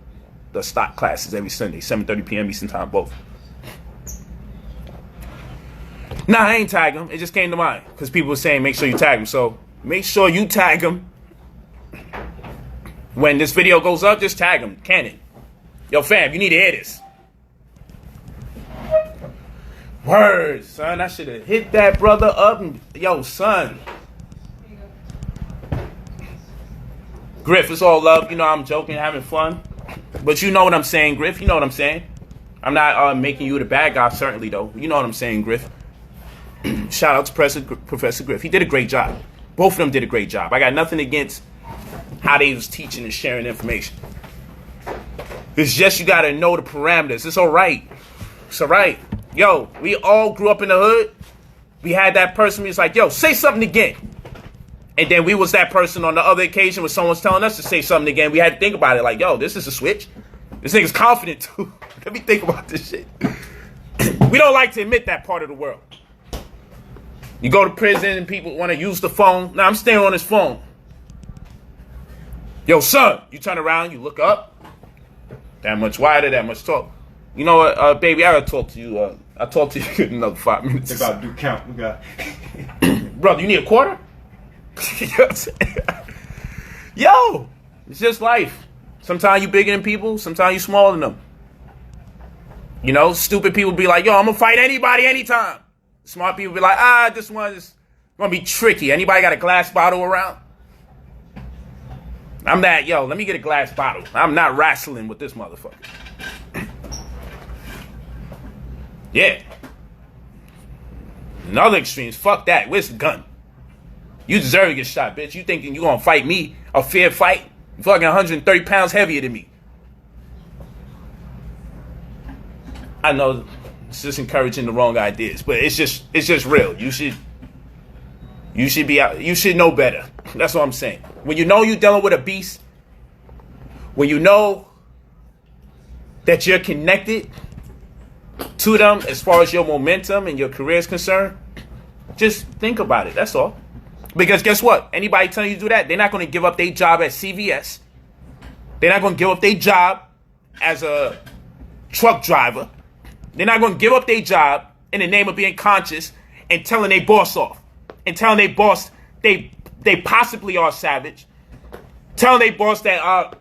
[SPEAKER 1] The stock class is every Sunday, 7:30 p.m. Eastern Time, both. Nah, I ain't tag them. It just came to mind because people were saying make sure you tag them. So make sure you tag them. When this video goes up, just tag them. Cannon. Yo, fam, you need to hear this. Words, son. I should have hit that brother up. And, yo, son. Griff, it's all love. You know I'm joking, having fun. But you know what I'm saying, Griff. You know what I'm saying. I'm not making you the bad guy, certainly, though. You know what I'm saying, Griff. Shout out to Professor Griff. He did a great job. Both of them did a great job. I got nothing against how they was teaching and sharing information. It's just you got to know the parameters. It's all right. It's all right. Yo, we all grew up in the hood. We had that person who's like, yo, say something again. And then we was that person on the other occasion when someone's telling us to say something again. We had to think about it like, yo, this is a switch. This nigga's confident too. Let me think about this shit. We don't like to admit that part of the world. You go to prison and people want to use the phone. Now I'm staying on his phone. Yo, son, you turn around, you look up. That much wider, that much talk. You know what, baby, I gotta talk to you. I'll talk to you in another 5 minutes.
[SPEAKER 2] It's about to do count. We got.
[SPEAKER 1] Brother, you need a quarter? Yo, it's just life. Sometimes you bigger than people, sometimes you smaller than them. You know, stupid people be like, yo, I'm gonna fight anybody anytime. Smart people be like, this one is gonna be tricky. Anybody got a glass bottle around? I'm that, yo, let me get a glass bottle. I'm not wrestling with this motherfucker. Yeah. In other extremes, fuck that. Where's the gun? You deserve to get shot, bitch. You thinking you gonna fight me, a fair fight? You fucking 130 pounds heavier than me. I know it's just encouraging the wrong ideas, but it's just real. You should know better. That's what I'm saying. When you know you're dealing with a beast, when you know that you're connected to them as far as your momentum and your career is concerned, just think about it. That's all. Because guess what? Anybody telling you to do that, they're not going to give up their job at CVS. They're not going to give up their job as a truck driver. They're not going to give up their job in the name of being conscious and telling their boss off. And telling their boss they possibly are savage. Telling their boss that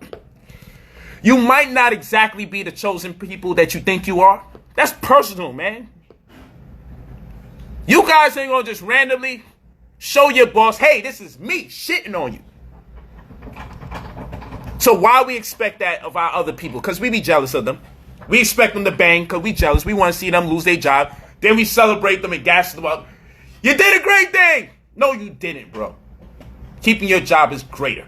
[SPEAKER 1] you might not exactly be the chosen people that you think you are. That's personal, man. You guys ain't going to just randomly show your boss, hey, this is me shitting on you. So why we expect that of our other people? Because we be jealous of them. We expect them to bang because we jealous. We want to see them lose their job. Then we celebrate them and gas them up. You did a great thing. No, you didn't, bro. Keeping your job is greater.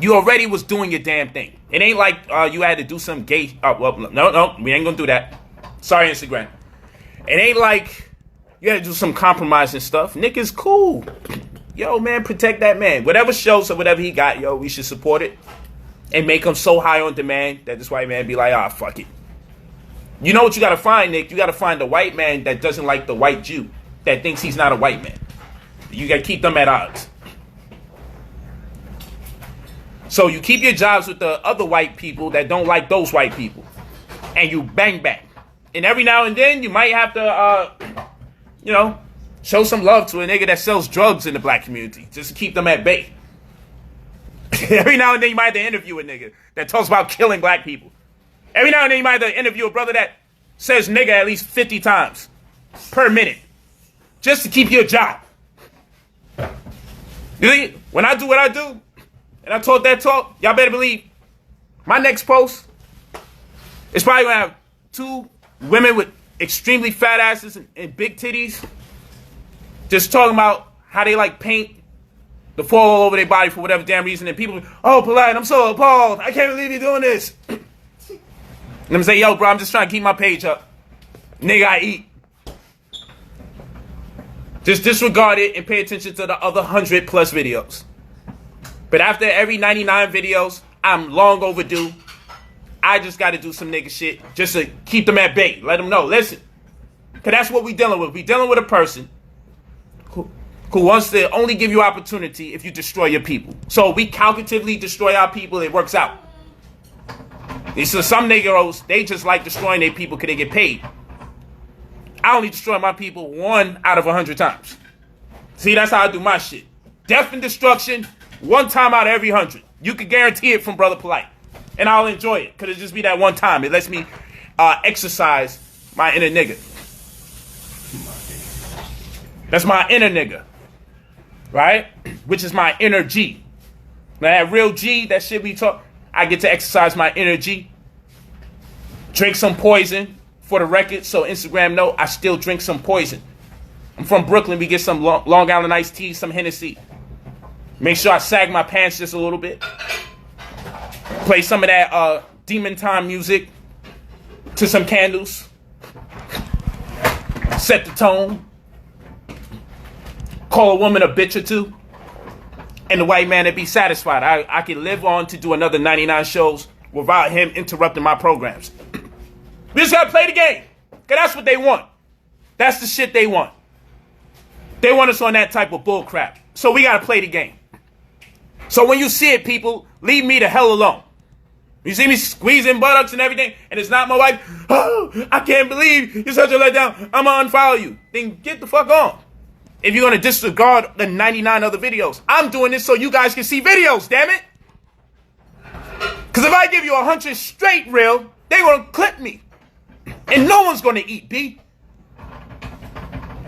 [SPEAKER 1] You already was doing your damn thing. It ain't like you had to do some gay. No, we ain't going to do that. Sorry, Instagram. It ain't like you had to do some compromising stuff. Nick is cool. Yo, man, protect that man. Whatever shows or whatever he got, yo, we should support it. And make him so high on demand that this white man be like, fuck it. You know what you got to find, Nick? You got to find the white man that doesn't like the white Jew, that thinks he's not a white man. You got to keep them at odds. So you keep your jobs with the other white people that don't like those white people. And you bang bang. And every now and then you might have to, show some love to a nigga that sells drugs in the black community. Just to keep them at bay. Every now and then you might have to interview a nigga that talks about killing black people. Every now and then you might have to interview a brother that says nigga at least 50 times per minute. Just to keep your job. You see, when I do what I do, and I talk that talk, y'all better believe my next post is probably going to have 2 women with extremely fat asses and big titties just talking about how they like paint to fall all over their body for whatever damn reason. And people, oh, Polight, I'm so appalled. I can't believe you're doing this. And I'm saying, yo, bro, I'm just trying to keep my page up. Nigga, I eat. Just disregard it and pay attention to the other 100 plus videos. But after every 99 videos, I'm long overdue. I just got to do some nigga shit just to keep them at bay. Let them know, listen. Because that's what we dealing with. We dealing with a person who wants to only give you opportunity if you destroy your people. So we calculatively destroy our people, it works out. And so some niggeros, they just like destroying their people because they get paid. I only destroy my people 1 out of 100 times. See, that's how I do my shit. Death and destruction, 1 time out of every 100. You can guarantee it from Brother Polight. And I'll enjoy it, because it just be that 1 time. It lets me exercise my inner nigga. That's my inner nigga. Right? Which is my inner G. Now that real G, that shit we talk, I get to exercise my inner G. Drink some poison. For the record, so Instagram know, I still drink some poison. I'm from Brooklyn. We get some Long Island iced tea, some Hennessy. Make sure I sag my pants just a little bit. Play some of that demon time music to some candles. Set the tone. Call a woman a bitch or 2. And the white man to be satisfied. I can live on to do another 99 shows without him interrupting my programs. We just gotta play the game. Cause that's what they want. That's the shit they want. They want us on that type of bull crap. So we gotta play the game. So when you see it, people, leave me the hell alone. You see me squeezing buttocks and everything, and it's not my wife. Oh, I can't believe you're such a letdown. I'm gonna unfollow you. Then get the fuck on. If you're gonna disregard the 99 other videos. I'm doing this so you guys can see videos, damn it. Cause if I give you 100 straight real, they're gonna clip me. And no one's going to eat, B.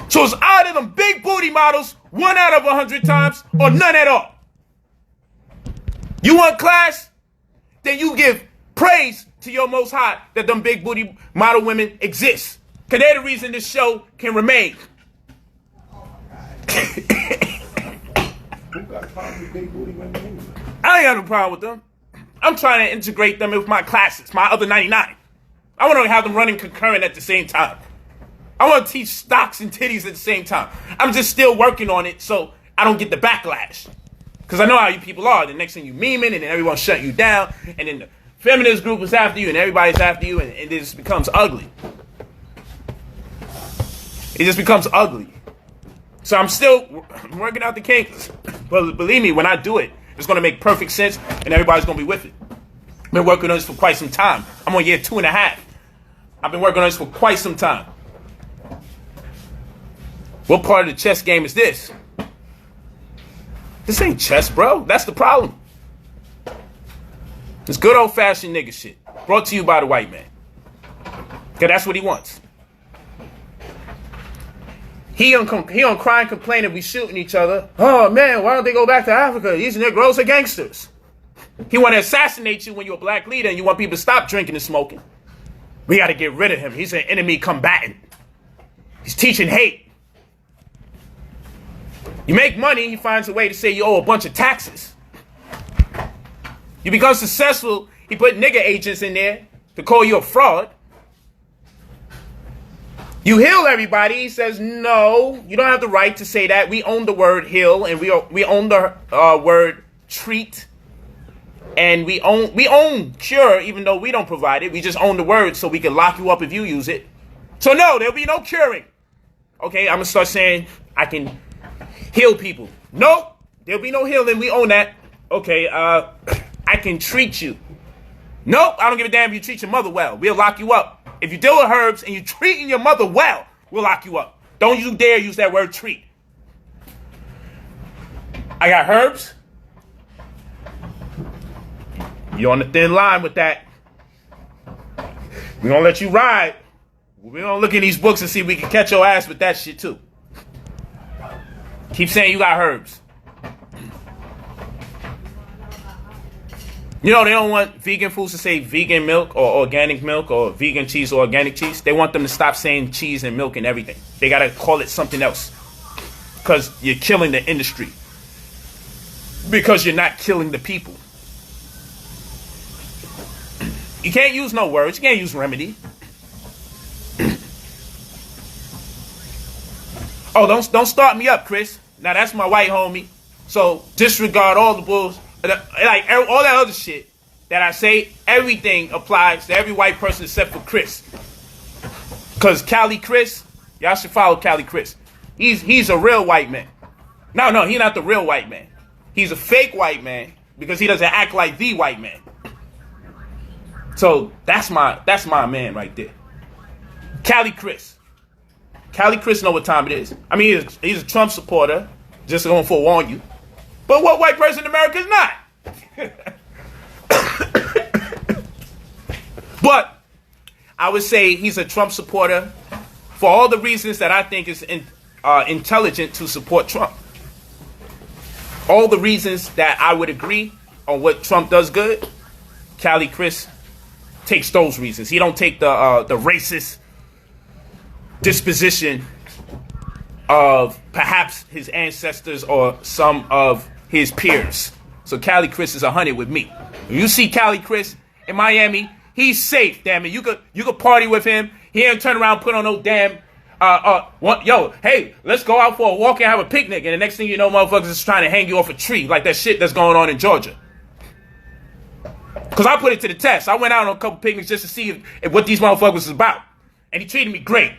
[SPEAKER 1] So it's either them big booty models 1 out of 100 times or none at all. You want class? Then you give praise to your Most High that them big booty model women exist. Because they're the reason this show can remain.
[SPEAKER 2] Who got a problem with big booty women anyway?
[SPEAKER 1] I ain't got no problem with them. I'm trying to integrate them with my classes, my other 99. I want to have them running concurrent at the same time. I want to teach stocks and titties at the same time. I'm just still working on it so I don't get the backlash. Because I know how you people are. The next thing you memeing and then everyone shut you down. And then the feminist group is after you and everybody's after you. And it just becomes ugly. It just becomes ugly. So I'm still working out the kinks. But believe me, when I do it, it's going to make perfect sense and everybody's going to be with it. I've been working on this for quite some time. I'm on year 2.5. I've been working on this for quite some time. What part of the chess game is this? This ain't chess, bro. That's the problem. It's good old-fashioned nigga shit. Brought to you by the white man. Because that's what he wants. He on cry and complain if we shooting each other. Oh, man, why don't they go back to Africa? These Negroes are gangsters. He want to assassinate you when you're a black leader and you want people to stop drinking and smoking. We got to get rid of him. He's an enemy combatant. He's teaching hate. You make money, he finds a way to say you owe a bunch of taxes. You become successful, he put nigger agents in there to call you a fraud. You heal everybody, he says, no, you don't have the right to say that. We own the word heal, and we own the word treat. And we own cure, even though we don't provide it. We just own the word so we can lock you up if you use it. So no, there'll be no curing. Okay, I'm going to start saying I can heal people. Nope, there'll be no healing. We own that. Okay, I can treat you. Nope, I don't give a damn if you treat your mother well. We'll lock you up. If you deal with herbs and you're treating your mother well, we'll lock you up. Don't you dare use that word treat. I got herbs. You're on the thin line with that. We're going to let you ride. We're going to look in these books and see if we can catch your ass with that shit too. Keep saying you got herbs. You know, they don't want vegan foods to say vegan milk or organic milk or vegan cheese or organic cheese. They want them to stop saying cheese and milk and everything. They got to call it something else. Because you're killing the industry. Because you're not killing the people. You can't use no words. You can't use remedy. Oh, don't start me up, Chris. Now, that's my white homie. So disregard all the bulls. Like all that other shit that I say, everything applies to every white person except for Chris. Because Cali Chris, y'all should follow Cali Chris. He's a real white man. No, he's not the real white man. He's a fake white man because he doesn't act like the white man. So that's my man right there. Cali Chris. Cali Chris know what time it is. I mean, he's a Trump supporter. Just going to forewarn you. But what white person in America is not? But I would say he's a Trump supporter for all the reasons that I think is intelligent to support Trump. All the reasons that I would agree on what Trump does good, Cali Chris takes those reasons. He don't take the racist disposition of perhaps his ancestors or some of his peers. So Cali Chris is 100 with me. When you see Cali Chris in Miami, he's safe, damn it. You could party with him. He ain't turn around and put on no damn hey, let's go out for a walk and have a picnic. And the next thing you know, motherfuckers is trying to hang you off a tree like that shit that's going on in Georgia. Because I put it to the test. I went out on a couple picnics just to see if what these motherfuckers is about. And he treated me great.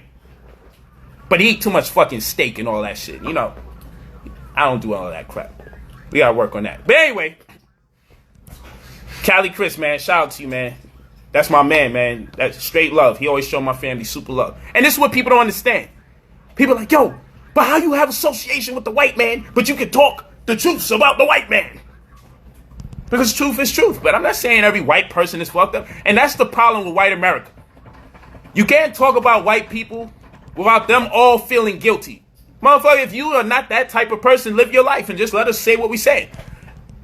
[SPEAKER 1] But he eat too much fucking steak and all that shit. You know, I don't do all of that crap. We gotta work on that. But anyway, Cali Chris, man, shout out to you, man. That's my man. That's straight love. He always showed my family super love. And this is what people don't understand. People are like, yo, but how you have association with the white man, but you can talk the truths about the white man? Because truth is truth. But I'm not saying every white person is fucked up. And that's the problem with white America. You can't talk about white people without them all feeling guilty. Motherfucker, if you are not that type of person, live your life and just let us say what we say.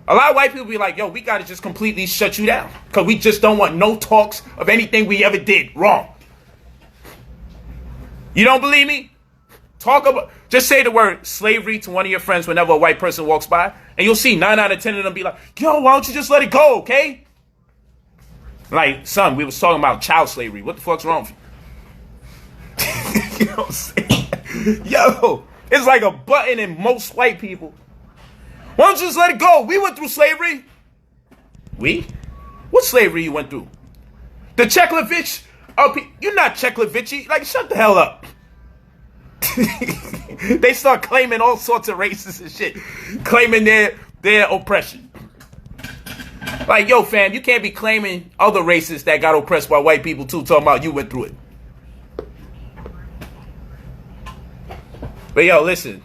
[SPEAKER 1] A lot of white people be like, yo, we got to just completely shut you down. Because we just don't want no talks of anything we ever did wrong. You don't believe me? Just say the word slavery to one of your friends whenever a white person walks by. And you'll see 9 out of 10 of them be like, yo, why don't you just let it go, okay? Like, son, we was talking about child slavery. What the fuck's wrong with you? You know what I'm saying? Yo, it's like a button in most white people. Why don't you just let it go? We went through slavery. We? What slavery you went through? The Czechoslovich? You're not Czechoslovich. Like, shut the hell up. They start claiming all sorts of races and shit. Claiming their oppression. Like, yo, fam, you can't be claiming other races that got oppressed by white people too, talking about you went through it. But yo, listen.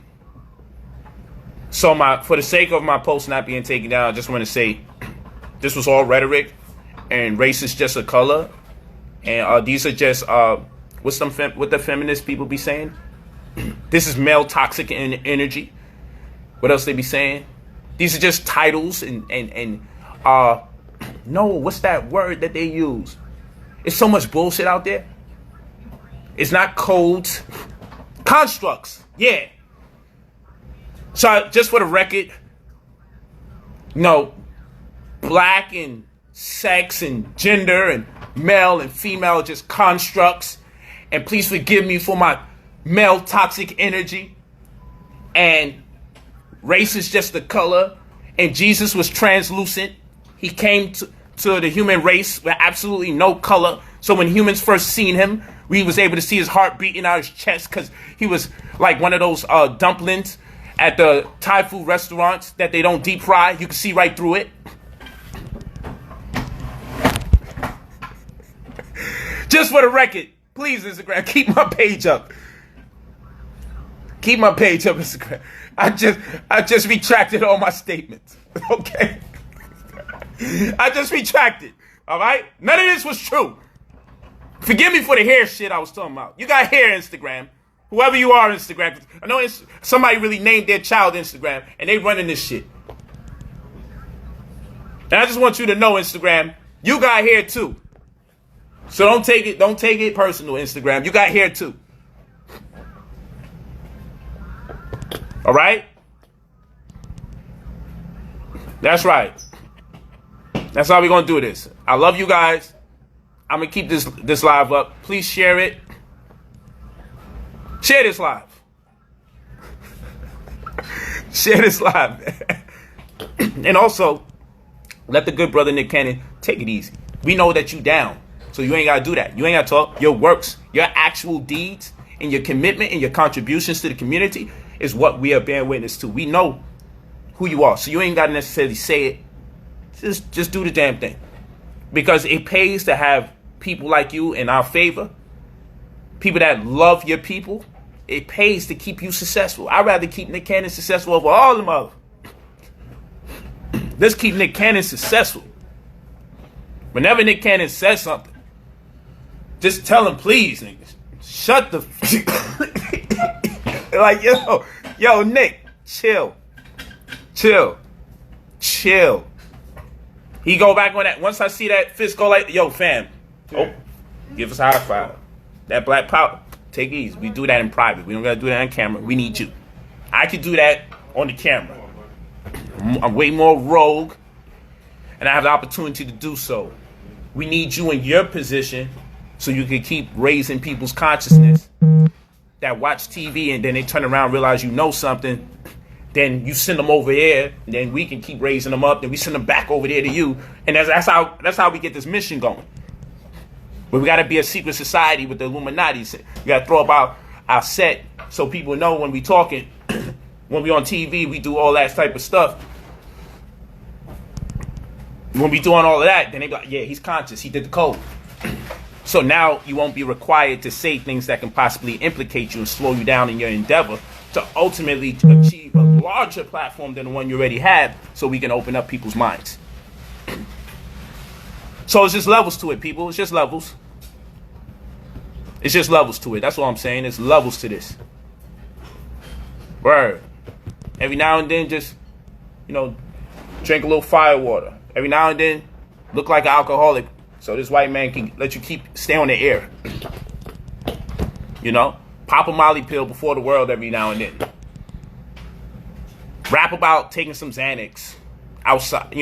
[SPEAKER 1] So for the sake of my post not being taken down, I just want to say this was all rhetoric, and race is just a color, and these are just what the feminist people be saying. This is male toxic energy. What else they be saying? These are just titles and no, what's that word that they use? It's so much bullshit out there. It's not codes, constructs. Yeah. So just for the record, black and sex and gender and male and female are just constructs. And please forgive me for my male toxic energy. And race is just the color. And Jesus was translucent. He came to the human race with absolutely no color. So when humans first seen him, we was able to see his heart beating out his chest because he was like one of those dumplings at the Thai food restaurants that they don't deep fry. You can see right through it. Just for the record, please, Instagram, keep my page up. Keep my page up, Instagram. I just retracted all my statements. Okay? I just retracted. All right? None of this was true. Forgive me for the hair shit I was talking about. You got hair, Instagram. Whoever you are, Instagram. I know somebody really named their child Instagram, and they running this shit. And I just want you to know, Instagram, you got hair too. So don't take it personal, Instagram. You got hair too. All right? That's right. That's how we're going to do this. I love you guys. I'm going to keep this live up. Please share it. Share this live. Share this live. And also, let the good brother Nick Cannon take it easy. We know that you down. So you ain't got to do that. You ain't got to talk. Your works, your actual deeds, and your commitment and your contributions to the community is what we are bearing witness to. We know who you are. So you ain't got to necessarily say it. Just do the damn thing. Because it pays to have people like you in our favor. People that love your people. It pays to keep you successful. I'd rather keep Nick Cannon successful over all them other. Let's keep Nick Cannon successful. Whenever Nick Cannon says something, just tell him, please, niggas, shut the like, yo, Nick, chill. He go back on that. Once I see that fist go like, yo, fam, give us a high five. That black power, take it easy. We do that in private. We don't gotta do that on camera. We need you. I could do that on the camera. I'm way more rogue, and I have the opportunity to do so. We need you in your position so you can keep raising people's consciousness that watch TV and then they turn around and realize you know something. Then you send them over here, and then we can keep raising them up. Then we send them back over there to you, and that's how we get this mission going. But we got to be a secret society with the Illuminati. We got to throw up our set so people know when we talking, when we on TV, we do all that type of stuff. When we doing all of that, then they be like, yeah, he's conscious. He did the code. So now you won't be required to say things that can possibly implicate you and slow you down in your endeavor to ultimately achieve a larger platform than the one you already have, so we can open up people's minds. So it's just levels to it, people. It's just levels. It's just levels to it. That's all I'm saying. It's levels to this. Word. Every now and then, just, drink a little fire water. Every now and then, look like an alcoholic, so this white man can let you stay on the air. Pop a Molly pill before the world every now and then. Rap about taking some Xanax outside,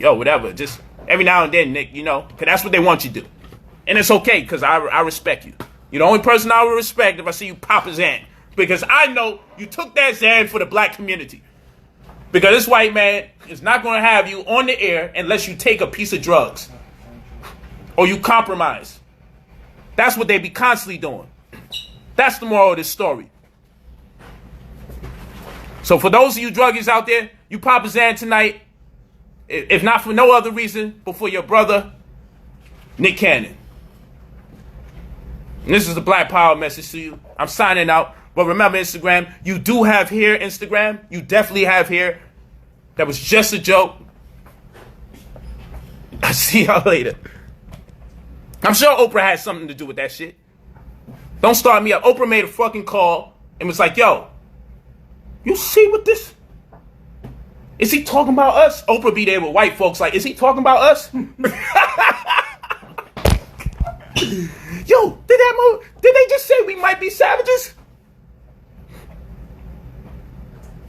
[SPEAKER 1] whatever. Just every now and then, Nick, because that's what they want you to do. And it's okay, because I respect you. You're the only person I will respect if I see you pop a Xan. Because I know you took that Xan for the black community. Because this white man is not going to have you on the air unless you take a piece of drugs. Or you compromise. That's what they be constantly doing. That's the moral of this story. So for those of you druggies out there, you pop a Xan tonight, if not for no other reason, but for your brother, Nick Cannon. And this is the Black Power message to you. I'm signing out. But remember, Instagram, you do have hair, Instagram. You definitely have hair. That was just a joke. I'll see y'all later. I'm sure Oprah had something to do with that shit. Don't start me up. Oprah made a fucking call and was like, yo, you see what this? Is he talking about us? Oprah be there with white folks like, is he talking about us? Yo, did they just say we might be savages?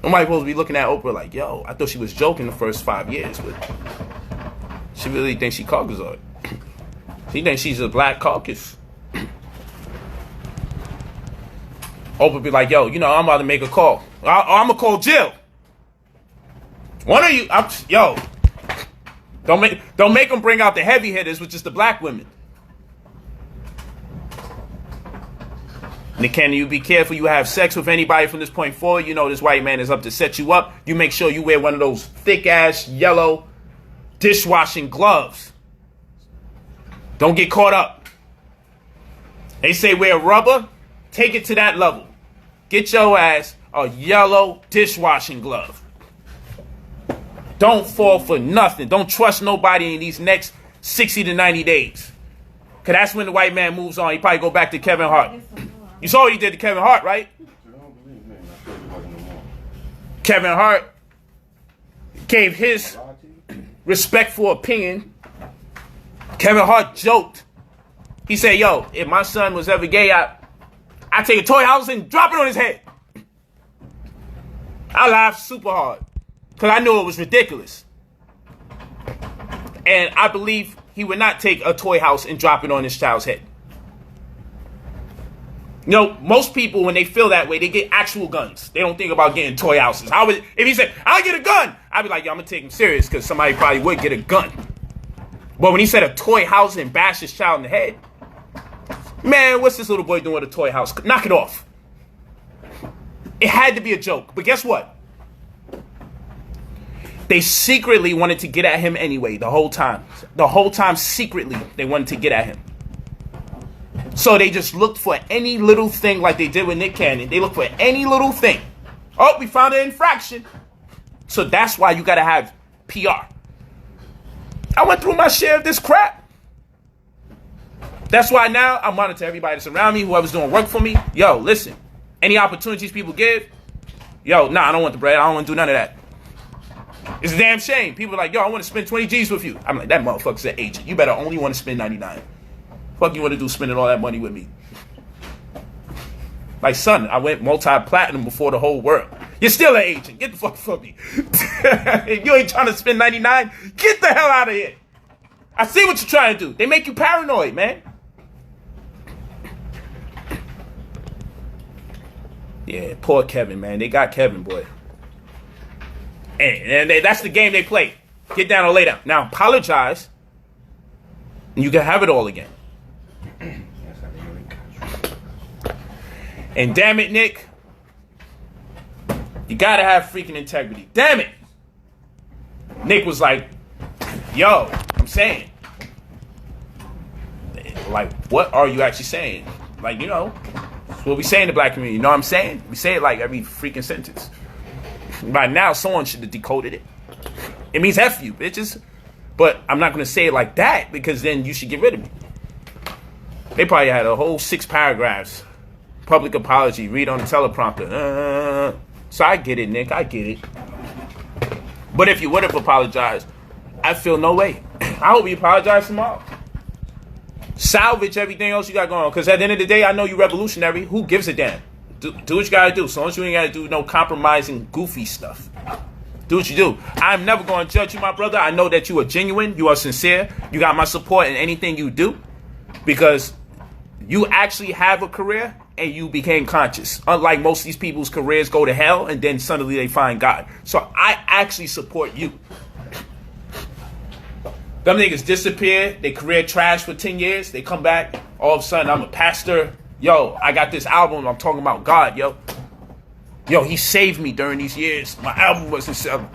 [SPEAKER 1] I'm like supposed to be looking at Oprah like, yo, I thought she was joking the first 5 years, but she really thinks she Caucasoid. She thinks she's a black caucus. Oprah be like, yo, I'm about to make a call. I'm going to call Jill. One of you, don't make them bring out the heavy hitters, which is the black women. Nick Cannon, you be careful. You have sex with anybody from this point forward. This white man is up to set you up. You make sure you wear one of those thick-ass yellow dishwashing gloves. Don't get caught up. They say wear rubber. Take it to that level. Get your ass a yellow dishwashing glove. Don't fall for nothing. Don't trust nobody in these next 60 to 90 days. Because that's when the white man moves on. He probably go back to Kevin Hart. You saw what he did to Kevin Hart, right? Kevin Hart gave his respectful opinion. Kevin Hart joked. He said, yo, if my son was ever gay, I'd take a toy house and drop it on his head. I laughed super hard because I knew it was ridiculous. And I believe he would not take a toy house and drop it on his child's head. You know, most people, when they feel that way, they get actual guns. They don't think about getting toy houses. If he said, I'll get a gun, I'd be like, yo, I'm going to take him serious because somebody probably would get a gun. But when he said a toy house and bash his child in the head, man, what's this little boy doing with a toy house? Knock it off. It had to be a joke. But guess what? They secretly wanted to get at him anyway, the whole time. The whole time, secretly, they wanted to get at him. So they just looked for any little thing like they did with Nick Cannon. They looked for any little thing. Oh, we found an infraction. So that's why you got to have PR. I went through my share of this crap. That's why now I monitor everybody that's around me, whoever's doing work for me. Yo, listen, any opportunities people give, yo, nah, I don't want the bread. I don't want to do none of that. It's a damn shame. People are like, yo, I want to spend 20 G's with you. I'm like, that motherfucker's an agent. You better only want to spend 99. Fuck you want to do spending all that money with me? Like, son, I went multi-platinum before the whole world. You're still an agent. Get the fuck from me. If you ain't trying to spend 99, get the hell out of here. I see what you're trying to do. They make you paranoid, man. Yeah, poor Kevin, man. They got Kevin, boy. And that's the game they play. Get down or lay down. Now, apologize, and you can have it all again. And damn it, Nick, you gotta have freaking integrity. Damn it. Nick was like, yo, I'm saying. Like, what are you actually saying? Like, you know, that's what we say in the black community. You know what I'm saying? We say it like every freaking sentence. By now, someone should have decoded it. It means F you, bitches. But I'm not going to say it like that because then you should get rid of me. They probably had a whole 6 paragraphs. Public apology, read on the teleprompter. So I get it, Nick. I get it. But if you would have apologized, I feel no way. I hope you apologize tomorrow. Salvage everything else you got going on. Because at the end of the day, I know you're revolutionary. Who gives a damn? Do what you got to do. So long as you ain't got to do no compromising, goofy stuff. Do what you do. I'm never going to judge you, my brother. I know that you are genuine. You are sincere. You got my support in anything you do. Because you actually have a career and you became conscious. Unlike most of these people's careers go to hell and then suddenly they find God. So I actually support you. Them niggas disappear. They career trash for 10 years. They come back. All of a sudden, I'm a pastor. Yo, I got this album. I'm talking about God, yo. Yo, he saved me during these years. My album wasn't selling.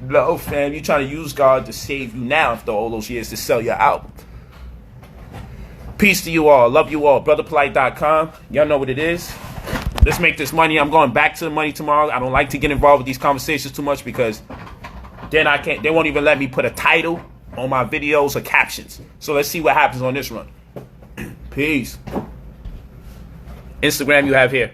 [SPEAKER 1] No, fam. You trying to use God to save you now after all those years to sell your album. Peace to you all. Love you all. BrotherPolight.com. Y'all know what it is. Let's make this money. I'm going back to the money tomorrow. I don't like to get involved with these conversations too much because then I can't. They won't even let me put a title on my videos or captions. So let's see what happens on this run. Peace. Instagram you have here.